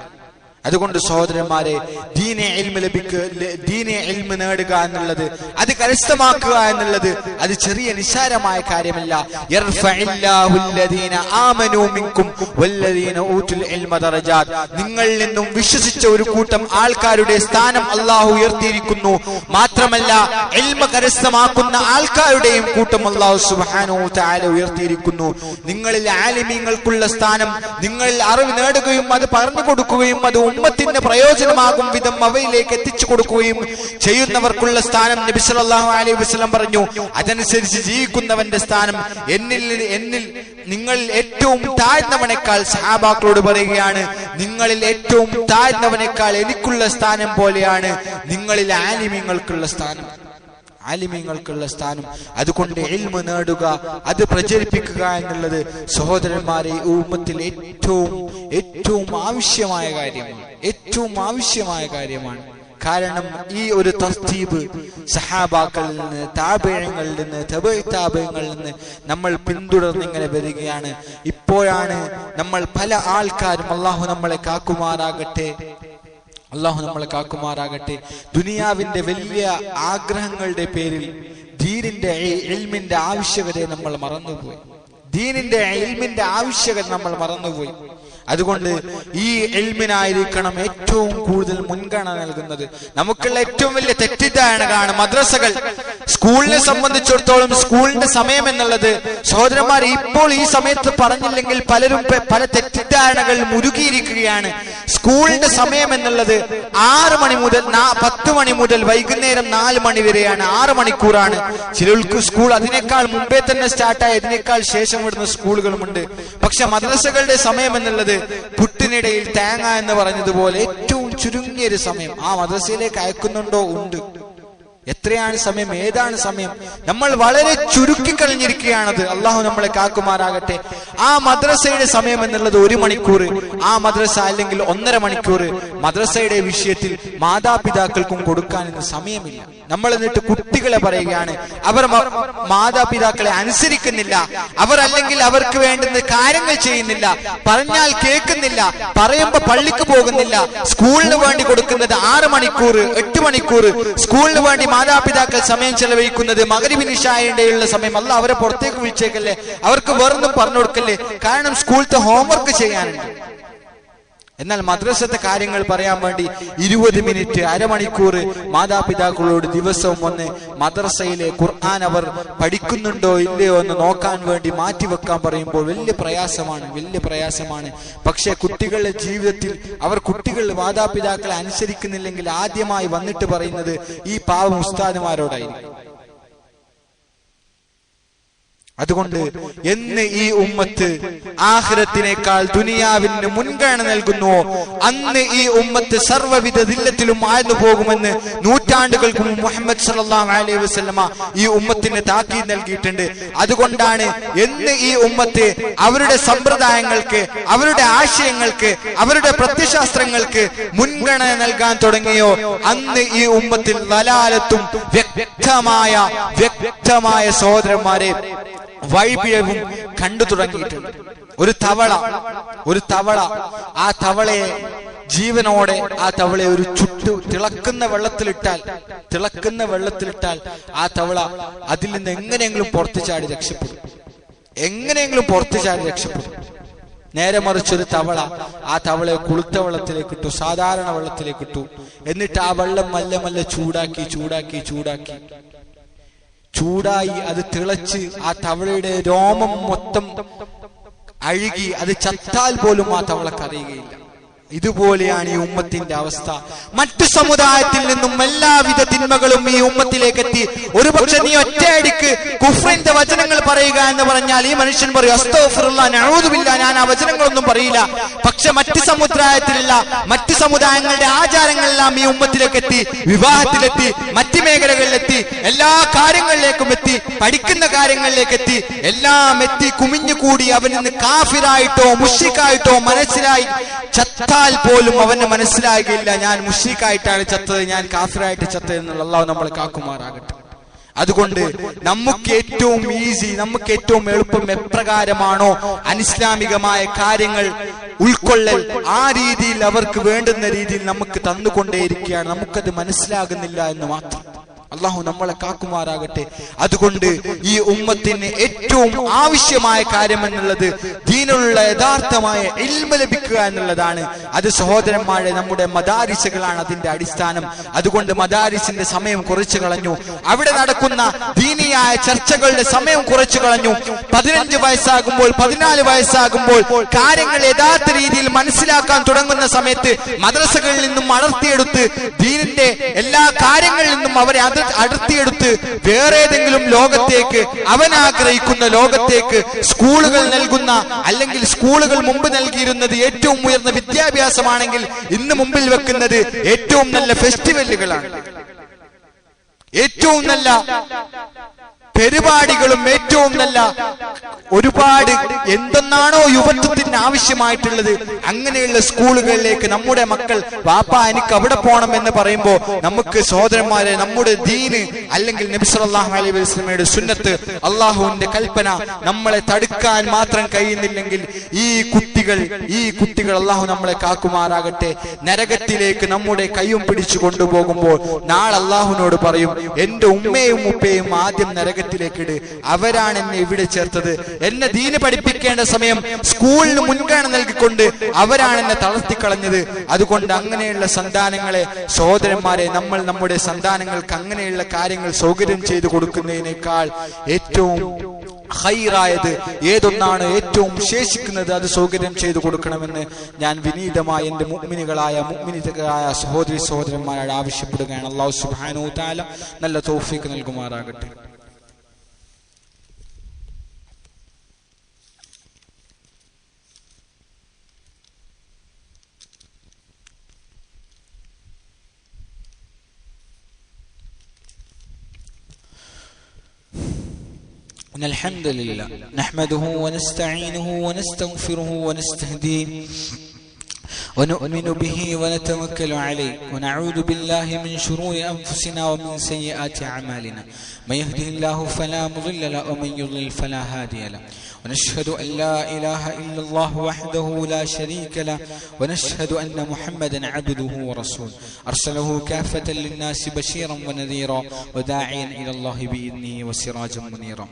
അതുകൊണ്ട് സഹോദരന്മാരെ, ദീനെ ഇൽമ് ദീനെ ഇൽമ് നേടുക എന്നുള്ളത്, അത് കരസ്ഥമാക്കുക എന്നുള്ളത് അത് ചെറിയ നിസ്സാരമായ കാര്യമല്ല. യർഫഇല്ലാഹു അല്ലദീന ആമനൂ മിൻകും വല്ലദീന ഊതുൽ ഇൽമ ദറജാത്ത്, നിങ്ങളിൽ നിന്നും വിശ്വസിച്ച ഒരു കൂട്ടം ആൾക്കാരുടെ സ്ഥാനം അല്ലാഹു ഉയർത്തിയിരിക്കുന്നു. മാത്രമല്ല, ഇൽമ കരസ്ഥമാക്കുന്ന ആൾക്കാരുടെയും കൂട്ടം അല്ലാഹു സുബ്ഹാനഹു വ തആല ഉയർത്തിയിരിക്കുന്നു. നിങ്ങളിൽ ആലിമീങ്ങൾക്കുള്ള സ്ഥാനം, നിങ്ങളിൽ അറിവ് നേടുകയും അത് പറഞ്ഞു കൊടുക്കുകയും അത് ഉമ്മത്തിന് പ്രയോജനമാകും വിധം അവയിലേക്ക് എത്തിച്ചു കൊടുക്കുകയും ചെയ്യുന്നവർക്കുള്ള സ്ഥാനം നബി സല്ലല്ലാഹു അലൈഹി വസല്ലം പറഞ്ഞു. അതനുസരിച്ച് ജീവിക്കുന്നവന്റെ സ്ഥാനം എന്നിൽ നിങ്ങളിൽ ഏറ്റവും താഴ്ന്നവനേക്കാൾ, സഹാബാക്കളോട് പറയുകയാണ്, നിങ്ങളിൽ ഏറ്റവും താഴ്ന്നവനേക്കാൾ എനിക്കുള്ള സ്ഥാനം പോലെയാണ് നിങ്ങളിൽ ആലിമീങ്ങൾക്കുള്ള സ്ഥാനം, ആലിമീങ്ങൾക്കുള്ള സ്ഥാനം. അതുകൊണ്ട് ഇൽമ് നേടുക, അത് പ്രചരിപ്പിക്കുക എന്നുള്ളത് സഹോദരന്മാരെ ഉമ്മത്തിൽ ഏറ്റവും ആവശ്യമായ കാര്യമാണ്, ഏറ്റവും ആവശ്യമായ കാര്യമാണ്. കാരണം ഈ ഒരു തർത്തീബ് സഹാബാക്കളിൽ നിന്ന്, താബിഈങ്ങളിൽ നിന്ന്, തബഈ താബിഈങ്ങളിൽ നിന്ന് നമ്മൾ പിന്തുടർന്നിങ്ങനെ വരികയാണ്. ഇപ്പോഴാണ് നമ്മൾ പല ആൾക്കാരും, അല്ലാഹു നമ്മളെ കാക്കുമാറാകട്ടെ, അല്ലാഹു നമ്മളെ കാക്കുമാറാകട്ടെ, ദുനിയാവിന്റെ വലിയ ആഗ്രഹങ്ങളുടെ പേരിൽ ദീനിന്റെ ഇൽമിന്റെ ആവശ്യകതയെ നമ്മൾ മറന്നുപോയി, ദീനിന്റെ ഇൽമിന്റെ ആവശ്യകത നമ്മൾ മറന്നുപോയി. അതുകൊണ്ട് ഈ ഇൽമിനായിരിക്കണം ഏറ്റവും കൂടുതൽ മുൻഗണന നൽകുന്നത്. നമുക്കുള്ള ഏറ്റവും വലിയ തെറ്റിദ്ധാരണകളാണ് മദ്രസകൾ. സ്കൂളിനെ സംബന്ധിച്ചിടത്തോളം സ്കൂളിന്റെ സമയം എന്നുള്ളത്, സഹോദരന്മാർ, ഇപ്പോൾ ഈ സമയത്ത് പറഞ്ഞില്ലെങ്കിൽ പലരും പല തെറ്റിദ്ധാരണകൾ മുരുകിയിരിക്കുകയാണ്. സ്കൂളിന്റെ സമയം എന്നുള്ളത് 6 മണി മുതൽ 10 മണി മുതൽ വൈകുന്നേരം 4 മണി വരെയാണ്, 6 മണിക്കൂറാണ്. ചിലർക്ക് സ്കൂൾ അതിനേക്കാൾ മുമ്പേ തന്നെ സ്റ്റാർട്ടായി അതിനേക്കാൾ ശേഷം വിടുന്ന സ്കൂളുകളുമുണ്ട്. പക്ഷെ മദ്രസകളുടെ സമയം എന്നുള്ളത് പുട്ടിനിടയിൽ തേങ്ങ എന്ന് പറഞ്ഞതുപോലെ ഏറ്റവും ചുരുങ്ങിയൊരു സമയം. ആ മദ്രസയിലേക്ക് അയക്കുന്നുണ്ടോ? ഉണ്ട്. എത്രയാണ് സമയം? ഏതാണ് സമയം? നമ്മൾ വളരെ ചുരുക്കിക്കളഞ്ഞിരിക്കുകയാണത്. അള്ളാഹു നമ്മളെ കാക്കുമാറാകട്ടെ. ആ മദ്രസയുടെ സമയം എന്നുള്ളത് 1 മണിക്കൂർ. ആ മദ്രസ അല്ലെങ്കിൽ 1.5 മണിക്കൂർ. മദ്രസയുടെ വിഷയത്തിൽ മാതാപിതാക്കൾക്കും കൊടുക്കാൻ ഇന്ന് സമയമില്ല. നമ്മൾ എന്നിട്ട് കുട്ടികളെ പറയുകയാണ് അവർ മാതാപിതാക്കളെ അനുസരിക്കുന്നില്ല, അവർ അല്ലെങ്കിൽ അവർക്ക് വേണ്ടുന്ന കാര്യങ്ങൾ ചെയ്യുന്നില്ല, പറഞ്ഞാൽ കേൾക്കുന്നില്ല, പറയുമ്പോ പള്ളിക്ക് പോകുന്നില്ല. സ്കൂളിന് വേണ്ടി കൊടുക്കുന്നത് 6 മണിക്കൂർ 8 മണിക്കൂർ. സ്കൂളിന് വേണ്ടി മാതാപിതാക്കൾ സമയം ചെലവഴിക്കുന്നത് മഗ്‌രിബിന് ഇശാഇന്റെയുള്ള സമയം. അല്ല, അവരെ പുറത്തേക്ക് വിളിച്ചേക്കല്ലേ, അവർക്ക് വേറൊന്നും പറഞ്ഞു കൊടുക്കല്ലേ, കാരണം സ്കൂളത്തെ ഹോംവർക്ക് ചെയ്യാനുണ്ട്. എന്നാൽ മദ്രസത്തെ കാര്യങ്ങൾ പറയാൻ വേണ്ടി 20 മിനിറ്റ് 1/2 മണിക്കൂർ മാതാപിതാക്കളോട് ദിവസവും വന്ന് മദ്രസയിലെ ഖുർആൻ അവർ പഠിക്കുന്നുണ്ടോ ഇല്ലയോ എന്ന് നോക്കാൻ വേണ്ടി മാറ്റിവെക്കാൻ പറയുമ്പോൾ വലിയ പ്രയാസമാണ്. പക്ഷെ കുട്ടികളുടെ ജീവിതത്തിൽ കുട്ടികൾ മാതാപിതാക്കളെ അനുസരിക്കുന്നില്ലെങ്കിൽ ആദ്യമായി വന്നിട്ട് പറയുന്നത് ഈ പാവം ഉസ്താദുമാരോടായിരിക്കും. അതുകൊണ്ട് എന്ന് ഈ ഉമ്മത്ത് ആഖിറത്തിനേക്കാൾ ദുനിയാവിന് മുൻഗണന നൽകുന്നുവോ അന്ന് ഈ ഉമ്മത്ത് സർവ്വവിധ ദില്ലത്തിലും ആഴ്ന്നു പോകുമെന്ന് നൂറ്റാണ്ടുകൾക്ക് മുമ്പ് മുഹമ്മദ് സല്ലല്ലാഹു അലൈഹി വസല്ലമ ഈ ഉമ്മത്തിന് താക്കീത് നൽകിയിട്ടുണ്ട്. അതുകൊണ്ടാണ് എന്ന് ഈ ഉമ്മത്ത് അവരുടെ സമ്പ്രദായങ്ങൾക്ക്, അവരുടെ ആശയങ്ങൾക്ക്, അവരുടെ പ്രത്യശാസ്ത്രങ്ങൾക്ക് മുൻഗണന നൽകാൻ തുടങ്ങിയോ അന്ന് ഈ ഉമ്മത്തിൽ ദലാലത്തും വ്യക്തമായ സഹോദരന്മാരെ വൈപിഴവും കണ്ടു തുടങ്ങിയിട്ടുണ്ട്. ഒരു തവള ആ തവളയെ ജീവനോടെ ആ തവളയെ ഒരു തിളക്കുന്ന വെള്ളത്തിലിട്ടാൽ ആ തവള അതിൽ നിന്ന് എങ്ങനെയെങ്കിലും പുറത്തു ചാടി രക്ഷപ്പെടും. നേരെ മറിച്ചൊരു തവള ആ തവളയെ കുളുത്ത വെള്ളത്തിലേക്ക് ഇട്ടു, സാധാരണ വെള്ളത്തിലേക്ക് ഇട്ടു. എന്നിട്ട് ആ വെള്ളം മെല്ലെ മെല്ലെ ചൂടായി അത് തിളച്ച് ആ തവളയുടെ രോമം മൊത്തം അഴുകി അത് ചത്താൽ പോലും ആ തവളക്ക് അറിയുകയില്ല. ഇതുപോലെയാണ് ഈ ഉമ്മത്തിന്റെ അവസ്ഥ. മറ്റു സമുദായത്തിൽ നിന്നും എല്ലാവിധ തിന്മകളും ഈ ഉമ്മത്തിലേക്ക് എത്തി. ഒരുപക്ഷെ നീ ഒറ്റയടിക്ക് കുഫ്രിന്റെ വചനങ്ങൾ പറയുക എന്ന് പറഞ്ഞാൽ ഈ മനുഷ്യൻ പറയും അസ്തഗ്ഫിറുല്ലാഹ് നഊദു ബില്ലാഹ്, ഞാൻ ആ വചനങ്ങളൊന്നും പറയില്ല. പക്ഷെ മറ്റു സമുദായത്തിലുള്ള മറ്റു സമുദായങ്ങളുടെ ആചാരങ്ങളെല്ലാം ഈ ഉമ്മത്തിലേക്ക് എത്തി, വിവാഹത്തിലെത്തി, മറ്റു മേഖലകളിലെത്തി, എല്ലാ കാര്യങ്ങളിലേക്കും എത്തി, പഠിക്കുന്ന കാര്യങ്ങളിലേക്ക് എത്തി, എല്ലാം എത്തി കുമിഞ്ഞുകൂടി അവൻ ഇന്ന് കാഫിറായിട്ടോ മുശ്രിക്കായിട്ടോ മനസ്സിലായി ചത്താൽ പോലും അവന് മനസ്സിലാകുകയില്ല ഞാൻ മുശ്രിക്കായിട്ടാണ് ചത്തത്, ഞാൻ കാഫിറായിട്ട് ചത്തത് എന്നുള്ള. അല്ലാഹു നമ്മളെ കാക്കുമാറാകട്ടെ. അതുകൊണ്ട് നമുക്ക് ഏറ്റവും ഈസി, നമുക്ക് ഏറ്റവും എളുപ്പം എപ്രകാരമാണോ അനിസ്ലാമികമായ കാര്യങ്ങൾ ഉൾക്കൊള്ളൽ, ആ രീതിയിൽ അവർക്ക് വേണ്ടുന്ന രീതിയിൽ നമുക്ക് തന്നുകൊണ്ടേയിരിക്കുകയാണ്. നമുക്കത് മനസ്സിലാകുന്നില്ല എന്ന് മാത്രം. അള്ളാഹു നമ്മളെ കാക്കുമാറാകട്ടെ. അതുകൊണ്ട് ഈ ഉമ്മത്തിന് ഏറ്റവും ആവശ്യമായ കാര്യം എന്നുള്ളത് ദീനിലുള്ള യഥാർത്ഥമായ ഇൽമ ലഭിക്കുക എന്നുള്ളതാണ്. അത് സഹോദരന്മാരെ നമ്മുടെ മദാരിസുകളാണ് അതിന്റെ അടിസ്ഥാനം. അതുകൊണ്ട് മദാരിസിന്റെ സമയം കുറച്ചു കളഞ്ഞു, അവിടെ നടക്കുന്ന ദീനിയായ ചർച്ചകളുടെ സമയം കുറച്ചു കളഞ്ഞു. 15 വയസ്സാകുമ്പോൾ 14 വയസ്സാകുമ്പോൾ കാര്യങ്ങൾ യഥാർത്ഥ രീതിയിൽ മനസ്സിലാക്കാൻ തുടങ്ങുന്ന സമയത്ത് മദ്രസകളിൽ നിന്നും അടർത്തിയെടുത്ത് ദീനിന്റെ എല്ലാ കാര്യങ്ങളിൽ നിന്നും അവരെ അടർത്തിയെടുത്ത് വേറെ ഏതെങ്കിലും ലോകത്തേക്ക്, അവൻ ആഗ്രഹിക്കുന്ന ലോകത്തേക്ക് സ്കൂളുകൾ നൽകുന്ന, അല്ലെങ്കിൽ സ്കൂളുകൾ മുമ്പ് നൽകിയിരുന്നത് ഏറ്റവും ഉയർന്ന വിദ്യാഭ്യാസമാണെങ്കിൽ ഇന്ന് മുമ്പിൽ വെക്കുന്നത് ഏറ്റവും നല്ല ഫെസ്റ്റിവലുകളാണ്, ഏറ്റവും നല്ല പരിപാടികളും, ഏറ്റവും നല്ല ഒരുപാട് എന്തെന്നാണോ യുവത്വത്തിന് ആവശ്യമായിട്ടുള്ളത് അങ്ങനെയുള്ള സ്കൂളുകളിലേക്ക് നമ്മുടെ മക്കൾ വാപ്പാ എനിക്ക് അവിടെ പോകണം എന്ന് പറയുമ്പോൾ നമുക്ക് സഹോദരന്മാരെ നമ്മുടെ ദീന് അല്ലെങ്കിൽ നബി സല്ലല്ലാഹു അലൈഹി വസല്ലമയുടെ സുന്നത്ത്, അള്ളാഹുവിന്റെ കൽപ്പന നമ്മളെ തടുക്കാൻ മാത്രം കഴിയുന്നില്ലെങ്കിൽ ഈ കുട്ടികൾ അള്ളാഹു നമ്മളെ കാക്കുമാറാകട്ടെ, നരകത്തിലേക്ക് നമ്മുടെ കയ്യും പിടിച്ചു കൊണ്ടുപോകുമ്പോൾ നാളെ അള്ളാഹുവിനോട് പറയും എന്റെ ഉമ്മയും ഉപ്പയും ആദ്യം നരകത്തിലേക്കിട്, അവരാണ് എന്നെ ഇവിടെ ചേർത്തത്, എന്നെ ദീന് പഠിപ്പിക്കേണ്ട സമയം സ്കൂളിന് മുൻഗണന നൽകിക്കൊണ്ട് അവരാണ് എന്നെ തളർത്തിക്കളഞ്ഞത്. അതുകൊണ്ട് അങ്ങനെയുള്ള സന്താനങ്ങളെ സഹോദരന്മാരെ നമ്മൾ നമ്മുടെ സന്താനങ്ങൾക്ക് അങ്ങനെയുള്ള കാര്യങ്ങൾ സൗകര്യം ചെയ്തു കൊടുക്കുന്നതിനേക്കാൾ ഏറ്റവും ഖൈറായത് ഏതൊന്നാണ്, ഏറ്റവും ശേഷിക്കുന്നത് അത് സൗകര്യം ചെയ്തു കൊടുക്കണമെന്ന് ഞാൻ വിനീതമായി എന്റെ മുഅ്മിനുകളായ സഹോദരി സഹോദരന്മാരോട് ആവശ്യപ്പെടുകയാണ്. അല്ലാഹു സുബ്ഹാനഹു വ തആല നല്ല തൗഫീഖ് നൽകുമാറാകട്ടെ. إن الحمد لله نحمده ونستعينه ونستغفره ونستهديه ونؤمن به ونتوكل عليه ونعوذ بالله من شرور أنفسنا ومن سيئات أعمالنا من يهده الله فلا مضل له ومن يضلل فلا هادي له ونشهد أن لا إله إلا الله وحده لا شريك له ونشهد أن محمدا عبده ورسوله أرسله كافة للناس بشيرا ونذيرا وداعيا إلى الله بإذنه وسراجا منيرا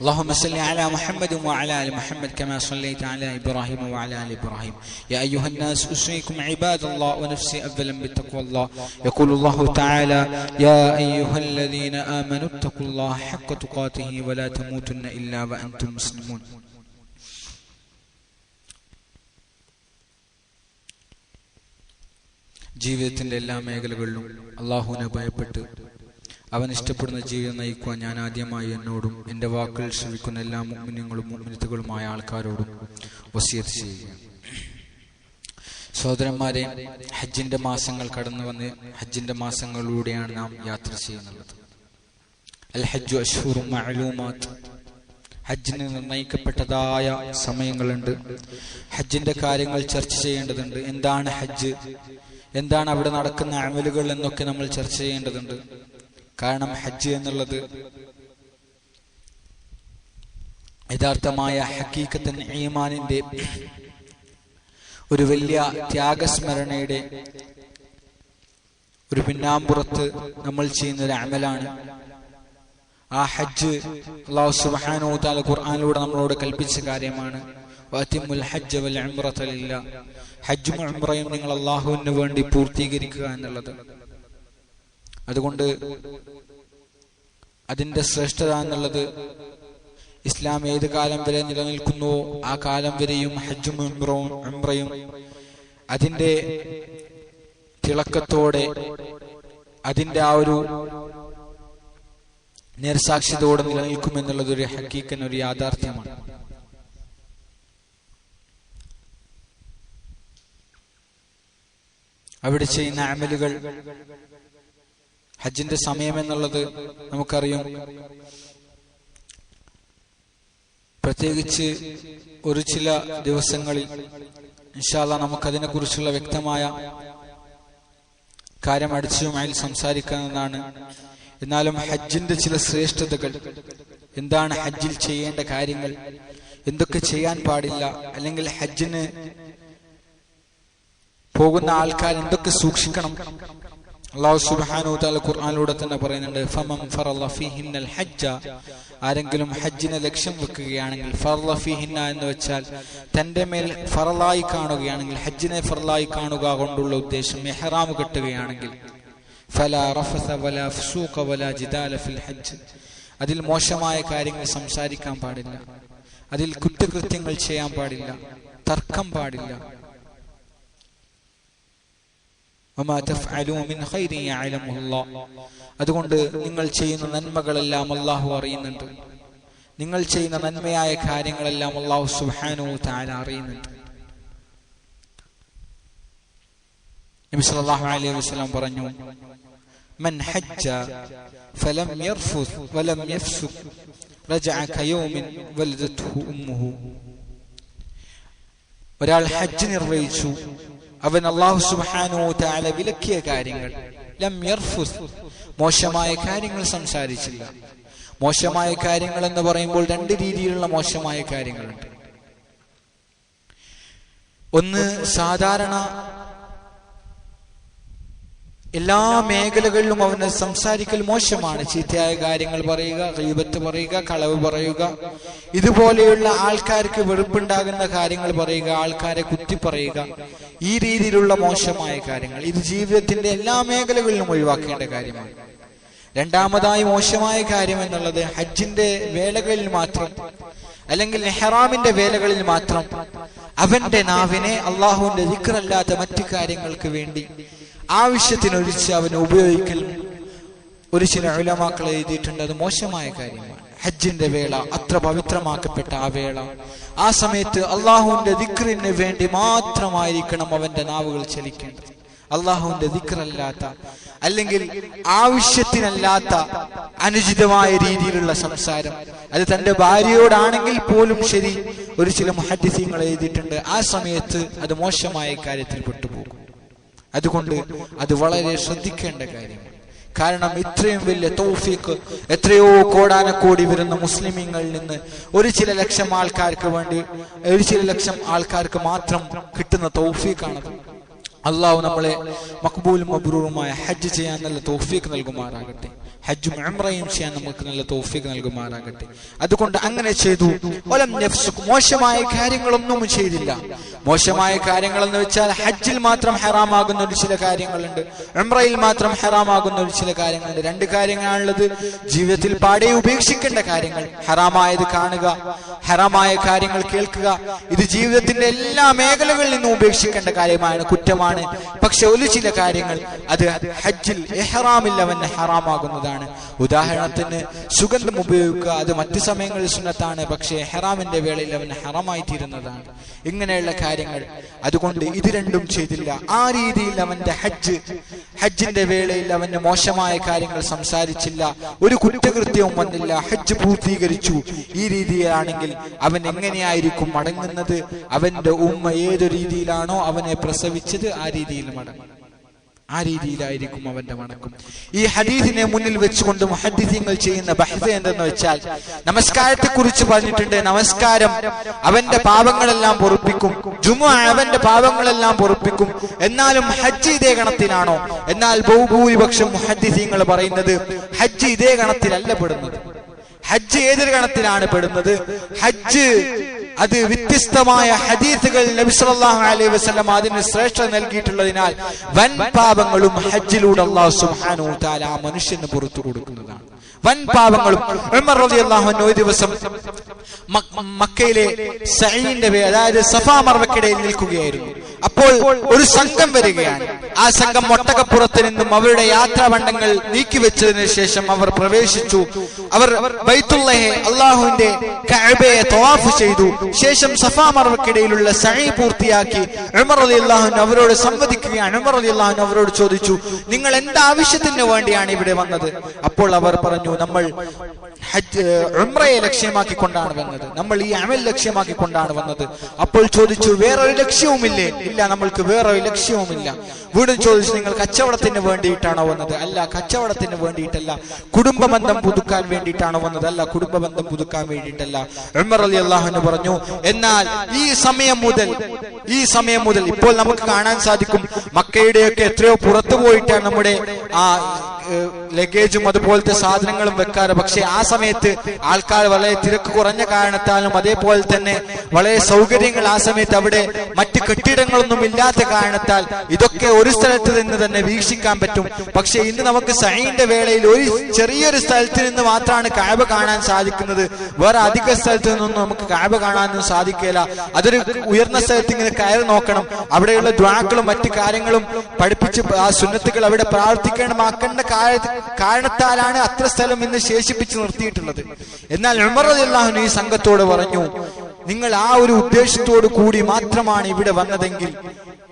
اللهم صل على محمد وعلى آل محمد كما صليت على إبراهيم وعلى آل إبراهيم يا أيها الناس أوصيكم عباد الله ونفسي أولا بتقوى الله يقول الله تعالى يا أيها الذين آمنوا اتقوا الله حق تقاته ولا تموتن إلا وأنتم مسلمون ജീവിതത്തിന്റെ എല്ലാ മേഖലകളിലും അല്ലാഹുവിനെ ഭയപ്പെട്ട് അവൻ ഇഷ്ടപ്പെടുന്ന ജീവിതം നയിക്കുവാൻ ഞാൻ ആദ്യമായി എന്നോടും എൻ്റെ വാക്കുകൾ ശ്രവിക്കുന്ന എല്ലാ മുഅ്മിനീങ്ങളും മുഅ്മിനത്തുകളുമായ ആൾക്കാരോടും വസിയത്ത് ചെയ്യുകയാണ്. സഹോദരന്മാരെ, ഹജ്ജിന്റെ മാസങ്ങൾ കടന്നു വന്ന് ഹജ്ജിന്റെ മാസങ്ങളിലൂടെയാണ് നാം യാത്ര ചെയ്യുന്നത്. അൽ ഹജ്ജു അശ്ഹുറും മഅലൂമാത്ത്. ഹജ്ജിന് നിർണയിക്കപ്പെട്ടതായ സമയങ്ങളുണ്ട്. ഹജ്ജിന്റെ കാര്യങ്ങൾ ചർച്ച ചെയ്യേണ്ടതുണ്ട്. എന്താണ് ഹജ്ജ്, എന്താണ് അവിടെ നടക്കുന്ന അമലുകൾ എന്നൊക്കെ നമ്മൾ ചർച്ച ചെയ്യേണ്ടതുണ്ട്. കാരണം ഹജ്ജ് എന്നുള്ളത് യഥാർത്ഥമായ ഹഖീഖത്തൻ ഈമാനിന്റെ ഒരു വലിയ ത്യാഗസ്മരണയുടെ ഒരു പിന്നാമ്പുറത്ത് നമ്മൾ ചെയ്യുന്ന ഒരു അമലാണ്. ആ ഹജ്ജ് അല്ലാഹു സുബ്ഹാനഹു വ തആല ഖുർആനിലൂടെ നമ്മളോട് കൽപ്പിച്ച കാര്യമാണ്. വഅതിമുൽ ഹജ്ജ വൽ ഉംറത ലില്ലാഹ്. ഹജ്ജും ഉംറയും നിങ്ങൾ അല്ലാഹുവിന് വേണ്ടി പൂർത്തീകരിക്കുക എന്നുള്ളത്. അതുകൊണ്ട് അതിന്റെ ശ്രേഷ്ഠത എന്നുള്ളത് ഇസ്ലാം ഏത് കാലം വരെ നിലനിൽക്കുന്നുവോ ആ കാലം വരെയും ഹജ്ജും ഉംറയും അതിന്റെ തിളക്കത്തോടെ അതിന്റെ ആ ഒരു നേർസാക്ഷ്യത്തോടെ നിലനിൽക്കുമെന്നുള്ളത് ഒരു ഹഖീഖൻ, ഒരു യാഥാർത്ഥ്യമാണ്. അവിടെ ചെയ്യുന്ന അമലുകൾ, ഹജ്ജിന്റെ സമയം എന്നുള്ളത് നമുക്കറിയാം. പ്രത്യേകിച്ച് ഒരു ചില ദിവസങ്ങളിൽ ഇൻഷാ അല്ലാഹ് നമുക്കതിനെ കുറിച്ചുള്ള വ്യക്തമായ കാര്യം അടിച്ചുമായി സംസാരിക്കാവുന്നതാണ്. എന്നാലും ഹജ്ജിന്റെ ചില ശ്രേഷ്ഠതകൾ, എന്താണ് ഹജ്ജിൽ ചെയ്യേണ്ട കാര്യങ്ങൾ, എന്തൊക്കെ ചെയ്യാൻ പാടില്ല, അല്ലെങ്കിൽ ഹജ്ജിന് പോകുന്ന ആൾക്കാർ എന്തൊക്കെ സൂക്ഷിക്കണം, അല്ലാഹു സുബ്ഹാനഹു വ തആല ഖുർആനിലൂടെ തന്നെ പറയുന്നുണ്ട്. ഫമൻ ഫറള ഫീഹിന്നൽ ഹജ്ജ. ആരെങ്കിലും ഹജ്ജിനെ ലക്ഷ്യം വെക്കുകയാണെങ്കിൽ, ഫറള ഫീഹിന്ന എന്ന് വെച്ചാൽ തന്റെ മേൽ ഫറളായി കാണുകയാണെങ്കിൽ, ഹജ്ജിനെ ഫറളായി കാണുക കൊണ്ടുള്ള ഉദ്ദേശം ഇഹ്റാം കെട്ടുകയാണെങ്കിൽ, ഫലാ റഫസ വലാ ഫുസൂഖ വലാ ജിദാല ഫിൽ ഹജ്ജ്. അതിൽ മോശമായ കാര്യങ്ങൾ സംസാരിക്കാൻ പാടില്ല, അതിൽ കുറ്റകൃത്യങ്ങൾ ചെയ്യാൻ പാടില്ല, തർക്കം പാടില്ല. അതുകൊണ്ട് നിങ്ങൾ ചെയ്യുന്ന നന്മകളെല്ലാം അല്ലാഹു അറിയുന്നുണ്ട്. നിങ്ങൾ ചെയ്യുന്ന നന്മയായ കാര്യങ്ങളെല്ലാം അല്ലാഹു സുബ്ഹാനഹു വ തആല അറിയുന്നുണ്ട്. നബി സല്ലല്ലാഹു അലൈഹി വസല്ലം പറഞ്ഞു, മൻ ഹജ്ജ ഫലം യർഫുസ് വലം യഫ്സുഖ് റജഅ കയൗമിൻ വലദത്ഹു ഉമ്മുഹു. ഒരാൾ ഹജ്ജ് നിർവഹിച്ചു, അവൻ അല്ലാഹു സുബ്ഹാനഹു വ തആല വിലക്കിയ കാര്യങ്ങൾ, ലം യർഫുസ്, മോശമായ കാര്യങ്ങൾ സംസാരിച്ചില്ല. മോശമായ കാര്യങ്ങൾ എന്ന് പറയുമ്പോൾ രണ്ട് രീതിയിലുള്ള മോശമായ കാര്യങ്ങളുണ്ട്. ഒന്ന്, സാധാരണ എല്ലാ മേഖലകളിലും അവന് സംസാരിക്കൽ മോശമാണ്. ചീത്തയായ കാര്യങ്ങൾ പറയുക, ഗീബത്ത് പറയുക, കളവ് പറയുക, ഇതുപോലെയുള്ള ആൾക്കാർക്ക് വെറുപ്പുണ്ടാകുന്ന കാര്യങ്ങൾ പറയുക, ആൾക്കാരെ കുത്തി പറയുക, ഈ രീതിയിലുള്ള മോശമായ കാര്യങ്ങൾ ഇത് ജീവിതത്തിന്റെ എല്ലാ മേഖലകളിലും ഒഴിവാക്കേണ്ട കാര്യമാണ്. രണ്ടാമതായി മോശമായ കാര്യം എന്നുള്ളത് ഹജ്ജിന്റെ വേളകളിൽ മാത്രം, അല്ലെങ്കിൽ ഇഹ്റാമിന്റെ വേളകളിൽ മാത്രം അവന്റെ നാവിനെ അള്ളാഹുവിന്റെ ദിക്റല്ലാത്ത മറ്റു കാര്യങ്ങൾക്ക് വേണ്ടി ആവശ്യത്തിനൊഴിച്ച് അവന് ഉപയോഗിക്കൽ ഒരു ചില ഉലമാക്കൾ എഴുതിയിട്ടുണ്ട്. അത് മോശമായ കാര്യമാണ്. ഹജ്ജിന്റെ വേള, അത്ര പവിത്രമാക്കപ്പെട്ട ആ വേള, ആ സമയത്ത് അള്ളാഹുവിന്റെ ദിക്റിന് വേണ്ടി മാത്രമായിരിക്കണം അവന്റെ നാവുകൾ ചലിക്കേണ്ടത്. അള്ളാഹുവിന്റെ ദിക്റല്ലാത്ത, അല്ലെങ്കിൽ ആവശ്യത്തിനല്ലാത്ത അനുചിതമായ രീതിയിലുള്ള സംസാരം, അത് തന്റെ ഭാര്യയോടാണെങ്കിൽ പോലും ശരി, ഒരു ചില മുഹദ്ദിസീങ്ങൾ എഴുതിയിട്ടുണ്ട്, ആ സമയത്ത് അത് മോശമായ കാര്യത്തിൽ പെട്ടുപോകും. അതുകൊണ്ട് അത് വളരെ ശ്രദ്ധിക്കേണ്ട കാര്യമാണ്. കാരണം ഇത്രയും വലിയ തൗഫീഖ് എത്രയോ കോടാനക്കോടി വരുന്ന മുസ്ലിമീങ്ങളിൽ നിന്ന് ഒരു ചില ലക്ഷം ആൾക്കാർക്ക് മാത്രം കിട്ടുന്ന തൗഫീഖാണത്. അള്ളാഹു നമ്മളെ മഖ്ബൂലും മബ്റൂറുമായ ഹജ്ജ് ചെയ്യാൻ നല്ല തൗഫീഖ് നൽകുമാറാകട്ടെ. ഹജ്ജും ഉംറയും ചെയ്യാൻ നമുക്ക് നല്ല തൗഫീഖ് നൽകുമാറാകട്ടെ. അതുകൊണ്ട് അങ്ങനെ ചെയ്തു. വലം യഫ്സുഖ്, മോശമായ കാര്യങ്ങളൊന്നും ചെയ്തില്ല. മോശമായ കാര്യങ്ങൾ എന്ന് വെച്ചാൽ ഹജ്ജിൽ മാത്രം ഹറാമാകുന്ന ഒരു ചില കാര്യങ്ങളുണ്ട്, ഉംറയിൽ മാത്രം ഹറാമാകുന്ന ഒരു ചില കാര്യങ്ങളുണ്ട്. രണ്ട് കാര്യങ്ങളാണുള്ളത്. ജീവിതത്തിൽ പാടെ ഉപേക്ഷിക്കേണ്ട കാര്യങ്ങൾ, ഹറാമായത് കാണുക, ഹറാമായ കാര്യങ്ങൾ കേൾക്കുക, ഇത് ജീവിതത്തിന്റെ എല്ലാ മേഖലകളിൽ നിന്നും ഉപേക്ഷിക്കേണ്ട കാര്യമാണ്, കുറ്റമാണ്. പക്ഷെ ഒരു ചില കാര്യങ്ങൾ അത് ഹജ്ജിൽ ഇഹ്റാമിൽ അവന് ഹറാമാകുന്നതാണ്. ഉദാഹരണത്തിന് സുഗന്ധം ഉപയോഗിക്കുക, അത് മറ്റു സമയങ്ങളിൽ സുന്നത്താണ്, പക്ഷേ ഇഹ്റാമിന്റെ വേളയിൽ അവന് ഹറാമായി തീരുന്നതാണ്. ഇങ്ങനെയുള്ള കാര്യങ്ങൾ. അതുകൊണ്ട് ഇത് രണ്ടും ചെയ്തില്ല. ആ രീതിയിൽ അവന്റെ ഹജ്ജിന്റെ വേളയിൽ അവന് മോശമായ കാര്യങ്ങൾ സംസാരിച്ചില്ല, ഒരു കുറ്റകൃത്യവും വന്നില്ല, ഹജ്ജ് പൂർത്തീകരിച്ചു. ഈ രീതിയിലാണെങ്കിൽ അവൻ എങ്ങനെയായിരിക്കും മടങ്ങുന്നത്? അവന്റെ ഉമ്മ ഏതു രീതിയിലാണോ അവനെ പ്രസവിച്ചത് ആ രീതിയിൽ മടങ്ങും, ആ രീതിയിലായിരിക്കും അവന്റെ മടക്കം. ഈ ഹദീസിനെ മുന്നിൽ വെച്ചുകൊണ്ട് മുഹദ്ദിസീങ്ങൾ ചെയ്യുന്ന ബഹ്സ് എന്തെന്ന് വെച്ചാൽ, നമസ്കാരത്തെ കുറിച്ച് പറഞ്ഞിട്ടുണ്ട്, നമസ്കാരം അവന്റെ പാപങ്ങളെല്ലാം പൊറുപ്പിക്കും, ജുമുഅ അവന്റെ പാപങ്ങളെല്ലാം പൊറുപ്പിക്കും. എന്നാലും ഹജ്ജ് ഇതേ ഗണത്തിലാണോ? എന്നാൽ ബഹുഭൂരിപക്ഷം മുഹദ്ദിസീങ്ങൾ പറയുന്നത് ഹജ്ജ് ഇതേ ഗണത്തിലല്ല പെടുന്നത്. ഹജ്ജ് ഏതൊരു ഗണത്തിലാണ് പെടുന്നത്? ഹജ്ജ് അത് വ്യത്യസ്തമായ ഹദീസുകൾ നബി സല്ലല്ലാഹു അലൈഹി വസല്ലം അതിന് ശ്രേഷ്ഠത നൽകിയിട്ടുള്ളതിനാൽ വൻ പാപങ്ങളും ഹജ്ജിലൂടെ അല്ലാഹു സുബ്ഹാനഹു വ തആല ആ മനുഷ്യന് പുറത്തു കൊടുക്കുന്നതാണ്. വൻ പാപങ്ങളും. ഉമർ റളിയല്ലാഹു അൻഹു ഒരു ദിവസം മക്കയിലെ സഈന്റെ അതായത് സഫാ മർവക്കിടയിൽ നിൽക്കുകയായിരുന്നു. അപ്പോൾ ഒരു സംഘം വരികയാണ്. ആ സംഘം ഒട്ടകപ്പുറത്ത് നിന്നും അവരുടെ യാത്രാബണ്ഡങ്ങൾ നീക്കിവെച്ചതിന് ശേഷം അവർ പ്രവേശിച്ചു. അവർ ബൈത്തുള്ളയെ അള്ളാഹുവിന്റെ കഅബയെ തവാഫ് ചെയ്തു. ശേഷം സഫാ മർവക്കിടയിലുള്ള സഈ പൂർത്തിയാക്കി ഉമർ റളിയല്ലാഹു അൻഹു അവരോട് സംവദിക്കുകയാണ്. ഉമർ റളിയല്ലാഹു അൻഹു അവരോട് ചോദിച്ചു, നിങ്ങൾ എന്ത് ആവശ്യത്തിന് വേണ്ടിയാണ് ഇവിടെ വന്നത്? അപ്പോൾ അവർ പറഞ്ഞു, നമ്മൾ ഉംറയെ ലക്ഷ്യമാക്കിക്കൊണ്ടാണ് വന്നത്, നമ്മൾ ഈ അമൽ ലക്ഷ്യമാക്കിക്കൊണ്ടാണ് വന്നത്. അപ്പോൾ ചോദിച്ചു, വേറൊരു ലക്ഷ്യവുമില്ലേ? ഇല്ല, നമ്മൾക്ക് വേറൊരു ലക്ഷ്യവുമില്ല. വീണ്ടും ചോദിച്ചു, നിങ്ങൾ കച്ചവടത്തിന് വേണ്ടിയിട്ടാണോ വന്നത്? അല്ല, കച്ചവടത്തിന് വേണ്ടിയിട്ടല്ല. കുടുംബബന്ധം പുതുക്കാൻ വേണ്ടിയിട്ടാണോ വന്നത്? അല്ല, കുടുംബബന്ധം പുതുക്കാൻ വേണ്ടിയിട്ടല്ല. ഉമർ റളിയല്ലാഹു അൻഹു പറഞ്ഞു, എന്നാൽ ഈ സമയം മുതൽ ഇപ്പോൾ നമുക്ക് കാണാൻ സാധിക്കും, മക്കയുടെയൊക്കെ എത്രയോ പുറത്തു പോയിട്ടാണ് നമ്മുടെ ആ ലഗേജും അതുപോലത്തെ സാധനങ്ങളും വെക്കാറ്. പക്ഷെ ആ സമയത്ത് ആൾക്കാർ വളരെ തിരക്ക് കുറഞ്ഞ കാരണത്താലും അതേപോലെ തന്നെ വളരെ സൗകര്യങ്ങൾ ആ സമയത്ത് അവിടെ മറ്റ് കെട്ടിടങ്ങളൊന്നും ഇല്ലാത്ത കാരണത്താൽ ഇതൊക്കെ ഒരു സ്ഥലത്ത് നിന്ന് തന്നെ വീക്ഷിക്കാൻ പറ്റും. പക്ഷെ ഇന്ന് നമുക്ക് സഈന്റെ വേളയിൽ ഒരു ചെറിയൊരു സ്ഥലത്ത് നിന്ന് മാത്രമാണ് കഅബ കാണാൻ സാധിക്കുന്നത്. വേറെ അധിക സ്ഥലത്ത് നിന്നൊന്നും നമുക്ക് കഅബ കാണാനൊന്നും സാധിക്കില്ല. അതൊരു ഉയർന്ന സ്ഥലത്ത് ഇങ്ങനെ കയറി നോക്കണം. അവിടെയുള്ള ദുആകളും മറ്റു കാര്യങ്ങളും പഠിപ്പിച്ച് ആ സുന്നത്തുകൾ അവിടെ പ്രാവർത്തിക്കേണ്ട കാരണത്താലാണ് അത്ര സ്ഥലം ഇന്ന് ശേഷിപ്പിച്ച് നിർത്തിയിട്ടുള്ളത്. എന്നാൽ ഉമർ റളിയല്ലാഹു അൻഹു ഈ സംഘത്തോട് പറഞ്ഞു, നിങ്ങൾ ആ ഒരു ഉദ്ദേശത്തോടു കൂടി മാത്രമാണ് ഇവിടെ വന്നതെങ്കിൽ,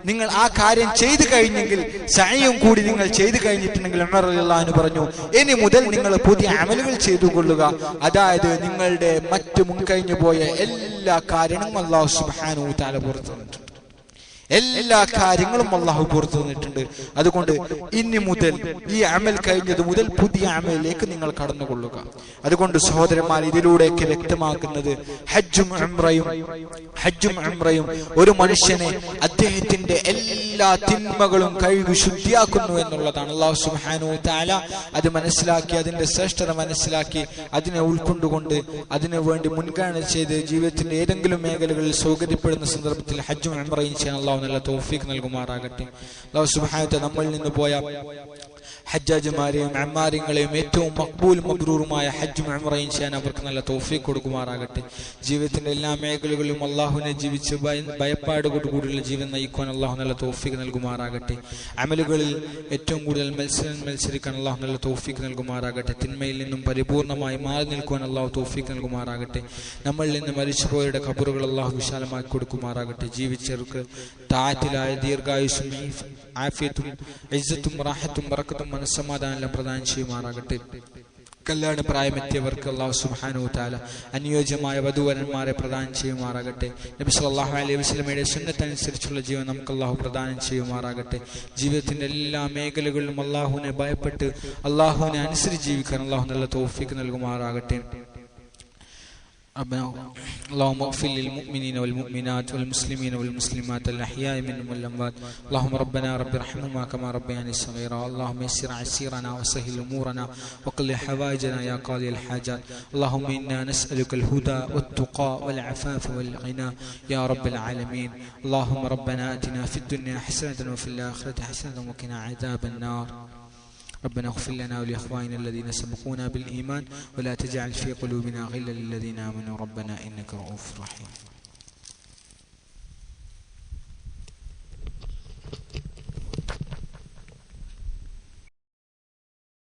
നിങ്ങൾ ആ കാര്യം ചെയ്തു കഴിഞ്ഞെങ്കിൽ, സഈയും കൂടി നിങ്ങൾ ചെയ്തു കഴിഞ്ഞിട്ടുണ്ടെങ്കിൽ, ഉമർ റളിയല്ലാഹു അൻഹു പറഞ്ഞു, ഇനി മുതൽ നിങ്ങൾ പുതിയ അമലുകൾ ചെയ്തു കൊള്ളുക. അതായത് നിങ്ങളുടെ മറ്റു മുൻകഴിഞ്ഞു പോയ എല്ലാ കാര്യങ്ങളും അല്ലാഹു സുബ്ഹാനഹു വ തആല പുറത്തു തന്നിട്ടുണ്ട്. എല്ലാ കാര്യങ്ങളും അല്ലാഹു പുറത്തു തന്നിട്ടുണ്ട്. അതുകൊണ്ട് ഇനി മുതൽ ഈ അമൽ കഴിഞ്ഞത് മുതൽ പുതിയ അമലിലേക്ക് നിങ്ങൾ കടന്നുകൊള്ളുക. അതുകൊണ്ട് സഹോദരന്മാർ, ഇതിലൂടെയൊക്കെ വ്യക്തമാക്കുന്നത് ഹജ്ജും ഉംറയും ഒരു മനുഷ്യനെ അദ്ദേഹത്തിന്റെ എല്ലാ തിന്മകളും കഴുകി ശുദ്ധിയാക്കുന്നു എന്നുള്ളതാണ്. അല്ലാഹു സുബ്ഹാനഹു വ തആല അത് മനസ്സിലാക്കി, അതിന്റെ ശ്രേഷ്ഠത മനസ്സിലാക്കി, അതിനെ ഉൾക്കൊണ്ടുകൊണ്ട് അതിനു വേണ്ടി മുൻഗണന ചെയ്ത് ജീവിതത്തിന്റെ ഏതെങ്കിലും മേഖലകളിൽ സൗകര്യപ്പെടുന്ന സന്ദർഭത്തിൽ ഹജ്ജും ഉംറയും ചെയ്യാൻ അല്ലാഹു നല്ല തൗഫീഖ് നൽകുമാറാകട്ടെ. അല്ലാഹു സുബ്ഹാനഹു വ തആല നമ്മളിൽ നിന്ന് പോയ ഹജ്ജാജുമാരെയും അമ്മാരിങ്ങളെയും ഏറ്റവും മഖ്ബൂലും മബ്റൂറുമായ ഹജ്ജും ഉംറയും ചെയ്യാൻ അവർക്ക് നല്ല തൗഫീഖ് കൊടുക്കുമാറാകട്ടെ. ജീവിതത്തിന്റെ എല്ലാ മേഖലകളിലും അല്ലാഹുവിനെ ജീവിച്ച് ഭയപ്പാടോടുകൂടിയുള്ള ജീവൻ നയിക്കുവാൻ അല്ലാഹു നല്ല തൗഫീഖ് നൽകുമാറാകട്ടെ. അമലുകളിൽ ഏറ്റവും കൂടുതൽ മത്സരിക്കാൻ അല്ലാഹു നല്ല തൗഫീഖ് നൽകുമാറാകട്ടെ. തിന്മയിൽ നിന്നും പരിപൂർണമായി മാറി നിൽക്കുവാൻ അല്ലാഹു തൗഫീഖ് നൽകുമാറാകട്ടെ. നമ്മളിൽ നിന്ന് മരിച്ചുപോയവരുടെ ഖബറുകൾ അല്ലാഹു വിശാലമാക്കി കൊടുക്കുമാറാകട്ടെ. ജീവിച്ചവർക്ക് താഅത്തിലായ ദീർഘായുസ്സും ആഫിയത്തും ഇസ്സത്തും റാഹത്തും ബറക്കത്തും മനസ്സമാധാനം പ്രദാനം ചെയ്യുമാറാകട്ടെ. കല്യാണ പ്രായമെത്തിയവർക്ക് അല്ലാഹു സുബ്ഹാനഹു വതആല അനുയോജ്യമായ വധുവരന്മാരെ പ്രദാനം ചെയ്യുമാറാകട്ടെ. നബി സല്ലല്ലാഹു അലൈഹി വസല്ലമയുടെ സുന്നത്ത് അനുസരിച്ചുള്ള ജീവൻ നമുക്ക് അല്ലാഹു പ്രദാനം ചെയ്യുമാറാകട്ടെ. ജീവിതത്തിന്റെ എല്ലാ മേഖലകളിലും അല്ലാഹുവിനെ ഭയപ്പെട്ട് അല്ലാഹുവിനെ അനുസരിച്ച് ജീവിക്കാൻ അല്ലാഹു നല്ല തൗഫീഖ് നൽകുമാറാകട്ടെ. اللهم اغفر للمؤمنين والمؤمنات والمسلمين والمسلمات الأحياء منهم والأموات. اللهم ربنا رب ارحمهما كما ربياني صغيرا. اللهم يسر عسيرنا وسهل أمورنا وقل حوائجنا يا قاضي الحاجات. اللهم إنا نسألك الهدى والتقى والعفاف والغنى يا رب العالمين. اللهم ربنا آتنا في الدنيا حسنة وفي الآخرة حسنة وقنا عذاب النار. ربنا اغفر لنا ولإخواننا الذين سبقونا بالإيمان ولا تجعل في قلوبنا غلا للذين آمنوا ربنا إنك رؤوف رحيم.